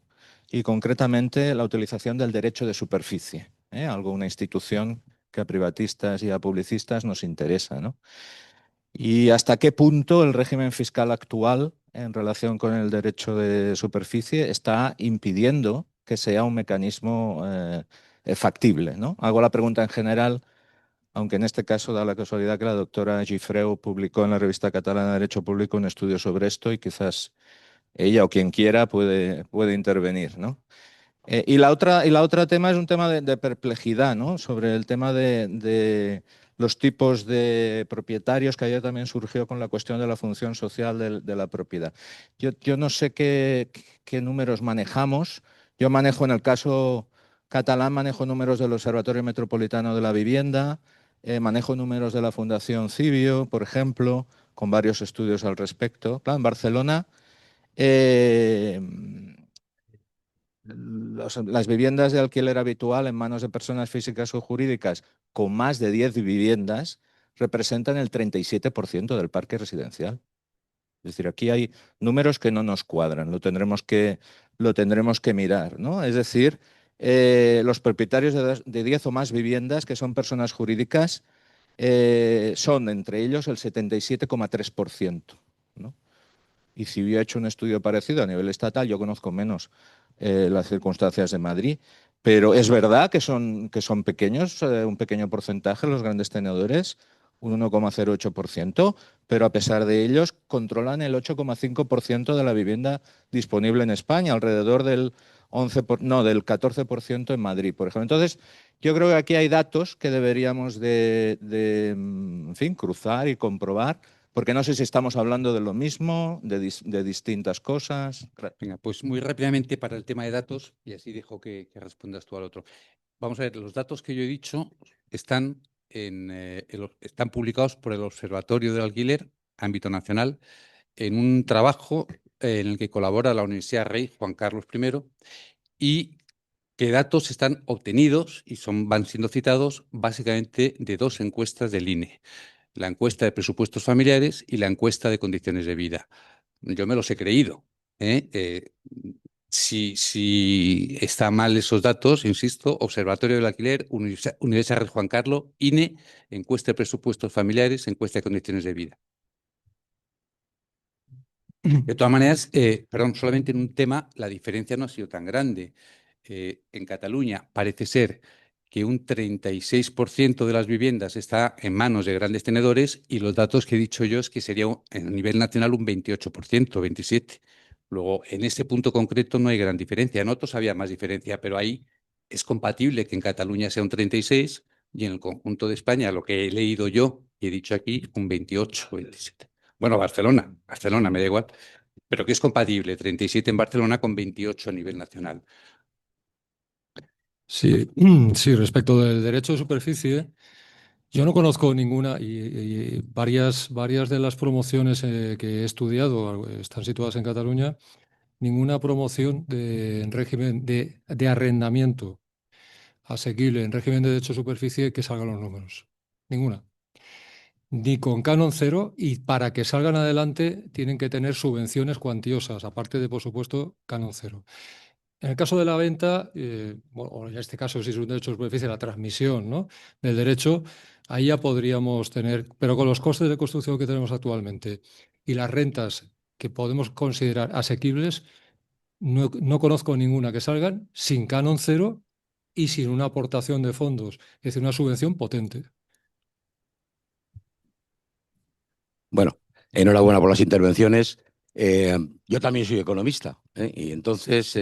Speaker 7: y concretamente la utilización del derecho de superficie, algo, una institución que a privatistas y a publicistas nos interesa, ¿no? ¿Y hasta qué punto el régimen fiscal actual en relación con el derecho de superficie está impidiendo que sea un mecanismo factible, ¿no? Hago la pregunta en general, aunque en este caso da la casualidad que la doctora Gifreu publicó en la revista catalana de Derecho Público un estudio sobre esto y quizás ella o quien quiera puede intervenir, ¿no? Y la otra tema es un tema de perplejidad, ¿no? Sobre el tema de los tipos de propietarios, que ayer también surgió con la cuestión de la función social de la propiedad. Yo no sé qué números manejamos. Yo manejo, en el caso catalán, manejo números del Observatorio Metropolitano de la Vivienda, manejo números de la Fundación Civio, por ejemplo, con varios estudios al respecto. Claro, en Barcelona eh, las viviendas de alquiler habitual en manos de personas físicas o jurídicas con más de 10 viviendas representan el 37% del parque residencial. Es decir, aquí hay números que no nos cuadran, lo tendremos que mirar, ¿no? Es decir, los propietarios de 10 o más viviendas que son personas jurídicas son entre ellos el 77,3%, ¿no? Y si hubiera hecho un estudio parecido a nivel estatal, yo conozco menos las circunstancias de Madrid, pero es verdad que son pequeños, un pequeño porcentaje los grandes tenedores, un 1,08%, pero a pesar de ellos controlan el 8,5% de la vivienda disponible en España, alrededor del 14% en Madrid, por ejemplo. Entonces, yo creo que aquí hay datos que deberíamos en fin, cruzar y comprobar, porque no sé si estamos hablando de lo mismo, de distintas cosas.
Speaker 4: Venga, pues muy rápidamente para el tema de datos, y así dejo que respondas tú al otro. Vamos a ver, los datos que yo he dicho están publicados por el Observatorio del Alquiler, ámbito nacional, en un trabajo en el que colabora la Universidad Rey Juan Carlos I, y que datos están obtenidos y van siendo citados básicamente de dos encuestas del INE. La encuesta de presupuestos familiares y la encuesta de condiciones de vida. Yo me los he creído, Si están mal esos datos, insisto, Observatorio del Alquiler, Universidad Rey Juan Carlos, INE, encuesta de presupuestos familiares, encuesta de condiciones de vida. De todas maneras, perdón, solamente en un tema la diferencia no ha sido tan grande. En Cataluña parece ser que un 36% de las viviendas está en manos de grandes tenedores y los datos que he dicho yo es que sería a nivel nacional un 28%, 27%. Luego, en ese punto concreto no hay gran diferencia. En otros había más diferencia, pero ahí es compatible que en Cataluña sea un 36% y en el conjunto de España, lo que he leído yo y he dicho aquí, un 28, 27. Bueno, Barcelona, me da igual, pero que es compatible, 37 en Barcelona con 28 a nivel nacional.
Speaker 3: Sí, sí, respecto del derecho de superficie, yo no conozco ninguna y varias de las promociones que he estudiado están situadas en Cataluña, ninguna promoción en régimen de arrendamiento asequible en régimen de derecho de superficie que salgan los números. Ninguna. Ni con canon cero, y para que salgan adelante tienen que tener subvenciones cuantiosas, aparte de, por supuesto, canon cero. En el caso de la venta, o en este caso si es un derecho de superficie, la transmisión, ¿no?, del derecho, ahí ya podríamos tener, pero con los costes de construcción que tenemos actualmente y las rentas que podemos considerar asequibles, no conozco ninguna que salgan sin canon cero y sin una aportación de fondos, es decir, una subvención potente.
Speaker 8: Bueno, enhorabuena por las intervenciones. Yo también soy economista, y entonces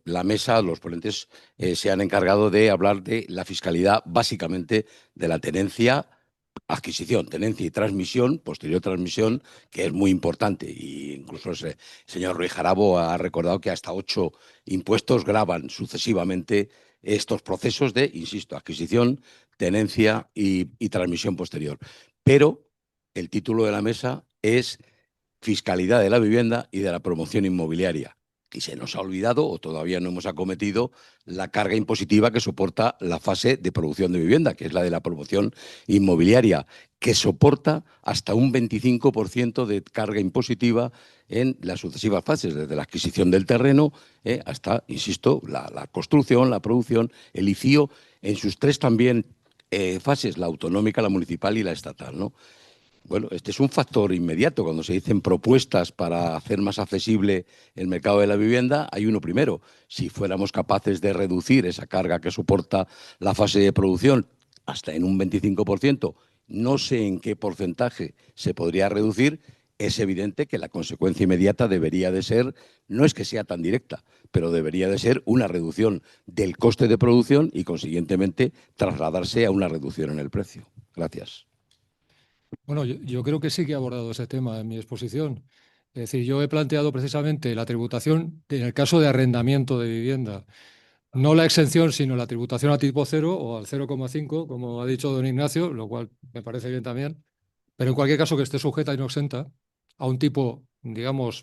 Speaker 8: la mesa, los ponentes se han encargado de hablar de la fiscalidad, básicamente de la tenencia, adquisición, tenencia y transmisión, posterior transmisión, que es muy importante. Y incluso el señor Ruiz Jarabo ha recordado que hasta 8 impuestos gravan sucesivamente estos procesos de, insisto, adquisición, tenencia y transmisión posterior. Pero el título de la mesa es Fiscalidad de la vivienda y de la promoción inmobiliaria. Y se nos ha olvidado, o todavía no hemos acometido, la carga impositiva que soporta la fase de producción de vivienda, que es la de la promoción inmobiliaria, que soporta hasta un 25% de carga impositiva en las sucesivas fases, desde la adquisición del terreno hasta, insisto, la construcción, la producción, el ICIO, en sus 3 también fases, la autonómica, la municipal y la estatal, ¿no? Bueno, este es un factor inmediato. Cuando se dicen propuestas para hacer más accesible el mercado de la vivienda, hay uno primero. Si fuéramos capaces de reducir esa carga que soporta la fase de producción hasta en un 25%, no sé en qué porcentaje se podría reducir, es evidente que la consecuencia inmediata debería de ser, no es que sea tan directa, pero debería de ser una reducción del coste de producción y, consiguientemente, trasladarse a una reducción en el precio. Gracias.
Speaker 3: Bueno, yo creo que sí que he abordado ese tema en mi exposición. Es decir, yo he planteado precisamente la tributación en el caso de arrendamiento de vivienda. No la exención, sino la tributación a tipo cero o al 0,5, como ha dicho don Ignacio, lo cual me parece bien también. Pero en cualquier caso que esté sujeta y no exenta a un tipo, digamos,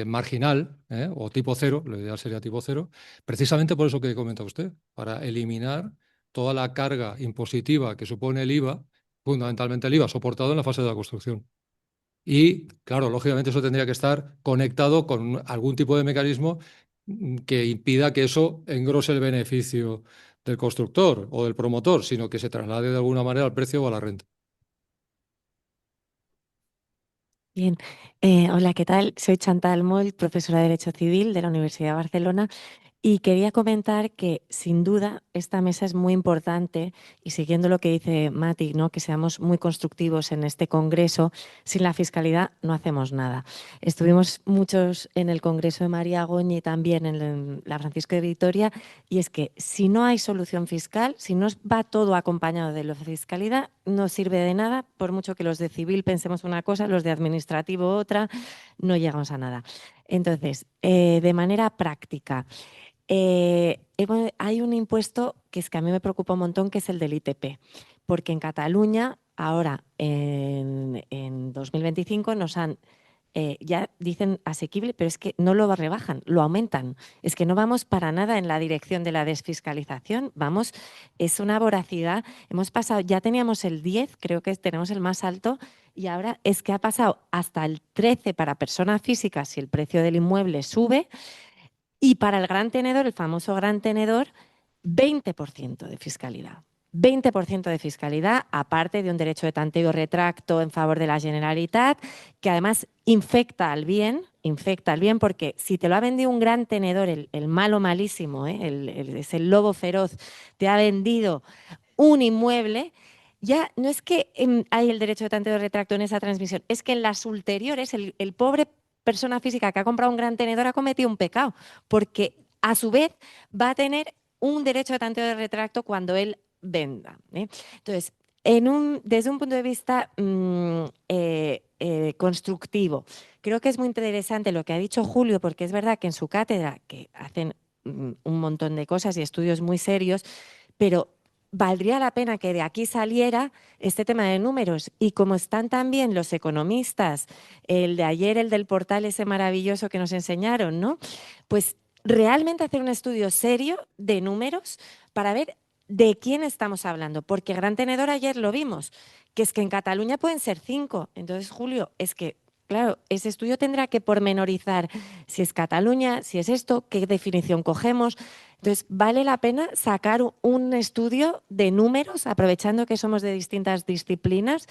Speaker 3: marginal, o tipo cero, lo ideal sería tipo cero, precisamente por eso que comenta usted, para eliminar toda la carga impositiva que supone el IVA, fundamentalmente el IVA soportado en la fase de la construcción. Y, claro, lógicamente eso tendría que estar conectado con algún tipo de mecanismo que impida que eso engrose el beneficio del constructor o del promotor, sino que se traslade de alguna manera al precio o a la renta.
Speaker 9: Bien, hola, ¿qué tal? Soy Chantal Moll, profesora de Derecho Civil de la Universidad de Barcelona, y quería comentar que, sin duda, esta mesa es muy importante y, siguiendo lo que dice Mati, ¿no?, que seamos muy constructivos en este congreso. Sin la fiscalidad no hacemos nada. Estuvimos muchos en el congreso de María Goñi, también en la Francisco de Vitoria, y es que si no hay solución fiscal, si no va todo acompañado de la fiscalidad, no sirve de nada, por mucho que los de civil pensemos una cosa, los de administrativo otra, no llegamos a nada. Entonces, de manera práctica, hay un impuesto que es que a mí me preocupa un montón, que es el del ITP, porque en Cataluña ahora en 2025 nos han, ya dicen asequible, pero es que no lo rebajan, lo aumentan. Es que no vamos para nada en la dirección de la desfiscalización, es una voracidad. Hemos pasado, ya teníamos el 10, creo que tenemos el más alto, y ahora es que ha pasado hasta el 13% para personas físicas si el precio del inmueble sube, y para el gran tenedor, el famoso gran tenedor, 20% de fiscalidad. 20% de fiscalidad, aparte de un derecho de tanteo retracto en favor de la Generalitat, que además infecta al bien, porque si te lo ha vendido un gran tenedor, el malo malísimo, es el lobo feroz, te ha vendido un inmueble, ya no es que hay el derecho de tanteo retracto en esa transmisión, es que en las ulteriores el pobre persona física que ha comprado un gran tenedor ha cometido un pecado, porque a su vez va a tener un derecho de tanteo de retracto cuando él venda. Entonces, desde un punto de vista constructivo, creo que es muy interesante lo que ha dicho Julio, porque es verdad que en su cátedra, que hacen un montón de cosas y estudios muy serios, pero valdría la pena que de aquí saliera este tema de números. Y como están también los economistas, el de ayer, el del portal ese maravilloso que nos enseñaron, ¿no? Pues realmente hacer un estudio serio de números para ver de quién estamos hablando. Porque Gran Tenedor ayer lo vimos, que es que en Cataluña pueden ser 5. Entonces, Julio, es que, claro, ese estudio tendrá que pormenorizar si es Cataluña, si es esto, qué definición cogemos. Entonces, vale la pena sacar un estudio de números, aprovechando que somos de distintas disciplinas,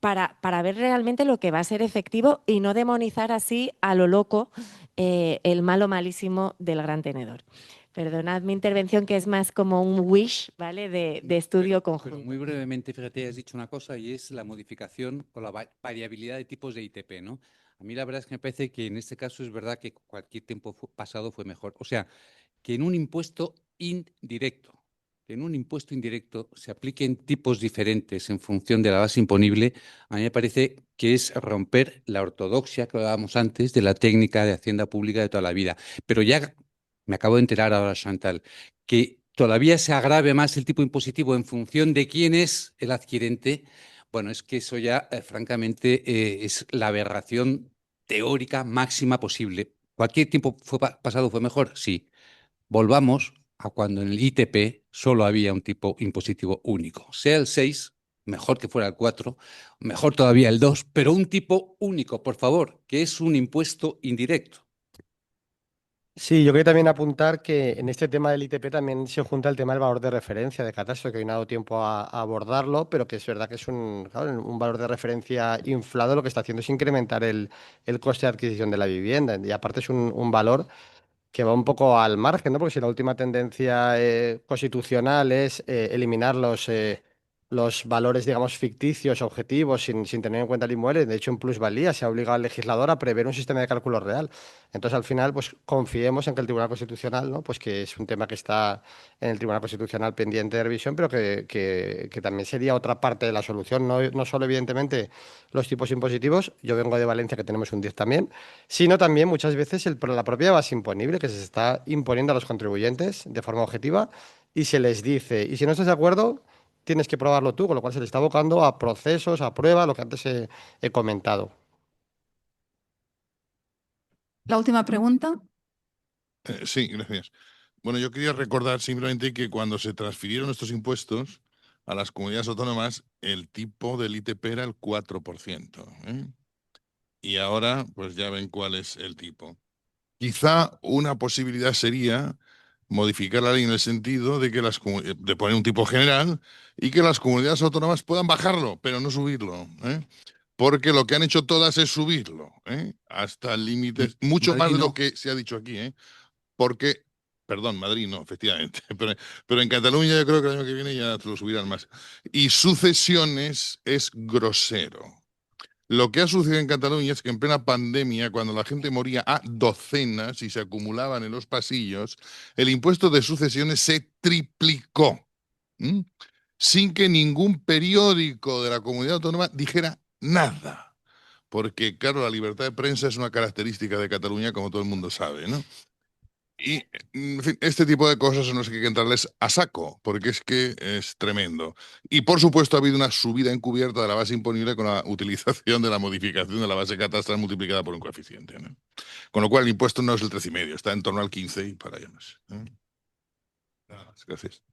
Speaker 9: para ver realmente lo que va a ser efectivo y no demonizar así a lo loco el malo malísimo del gran tenedor. Perdonad mi intervención, que es más como un wish, ¿vale?, de estudio conjunto.
Speaker 4: Pero muy brevemente, fíjate, has dicho una cosa y es la modificación o la variabilidad de tipos de ITP, ¿no? A mí la verdad es que me parece que en este caso es verdad que cualquier tiempo pasado fue mejor. O sea, que en un impuesto indirecto, se apliquen tipos diferentes en función de la base imponible, a mí me parece que es romper la ortodoxia que hablábamos antes de la técnica de Hacienda Pública de toda la vida. Pero ya me acabo de enterar ahora, Chantal, que todavía se agrave más el tipo impositivo en función de quién es el adquirente. Bueno, es que eso ya, francamente, es la aberración teórica máxima posible. ¿Cualquier tiempo pasado fue mejor? Sí. Volvamos a cuando en el ITP solo había un tipo impositivo único. Sea el 6, mejor que fuera el 4, mejor todavía el 2, pero un tipo único, por favor, que es un impuesto indirecto.
Speaker 5: Sí, yo quería también apuntar que en este tema del ITP también se junta el tema del valor de referencia de catastro, que hoy no ha dado tiempo a abordarlo, pero que es verdad que es claro, un valor de referencia inflado. Lo que está haciendo es incrementar el coste de adquisición de la vivienda, y aparte es un valor que va un poco al margen, ¿no? Porque si la última tendencia constitucional es eliminar los valores, digamos, ficticios, objetivos, sin tener en cuenta el inmueble, de hecho en plusvalía se ha obligado al legislador a prever un sistema de cálculo real. Entonces, al final, pues confiemos en que el Tribunal Constitucional, ¿no? Pues que es un tema que está en el Tribunal Constitucional pendiente de revisión, pero que también sería otra parte de la solución, no solo, evidentemente, los tipos impositivos. Yo vengo de Valencia, que tenemos un 10 también, sino también muchas veces la propia base imponible que se está imponiendo a los contribuyentes de forma objetiva, y se les dice, y si no estás de acuerdo, tienes que probarlo tú, con lo cual se le está abocando a procesos, a pruebas, lo que antes he comentado.
Speaker 1: La última pregunta.
Speaker 10: Sí, gracias. Bueno, yo quería recordar simplemente que cuando se transfirieron estos impuestos a las comunidades autónomas, el tipo del ITP era el 4%, ¿eh? Y ahora, pues ya ven cuál es el tipo. Quizá una posibilidad sería modificar la ley en el sentido de que de poner un tipo general y que las comunidades autónomas puedan bajarlo, pero no subirlo, ¿eh? Porque lo que han hecho todas es subirlo, ¿eh? Hasta límites, mucho
Speaker 4: Madrid
Speaker 10: más de
Speaker 4: no.
Speaker 10: lo que se ha dicho aquí, ¿eh? Porque, perdón, Madrid no, efectivamente, pero en Cataluña yo creo que el año que viene ya te lo subirán más. Y sucesiones es grosero. Lo que ha sucedido en Cataluña es que en plena pandemia, cuando la gente moría a docenas y se acumulaban en los pasillos, el impuesto de sucesiones se triplicó, sin que ningún periódico de la comunidad autónoma dijera nada. Porque, claro, la libertad de prensa es una característica de Cataluña, como todo el mundo sabe, ¿no? Y, en fin, este tipo de cosas son las que hay que entrarles a saco, porque es que es tremendo. Y, por supuesto, ha habido una subida encubierta de la base imponible con la utilización de la modificación de la base catastral multiplicada por un coeficiente, ¿no? Con lo cual, el impuesto no es el 13,5, está en torno al 15 y para allá más, ¿eh? Nada más, gracias.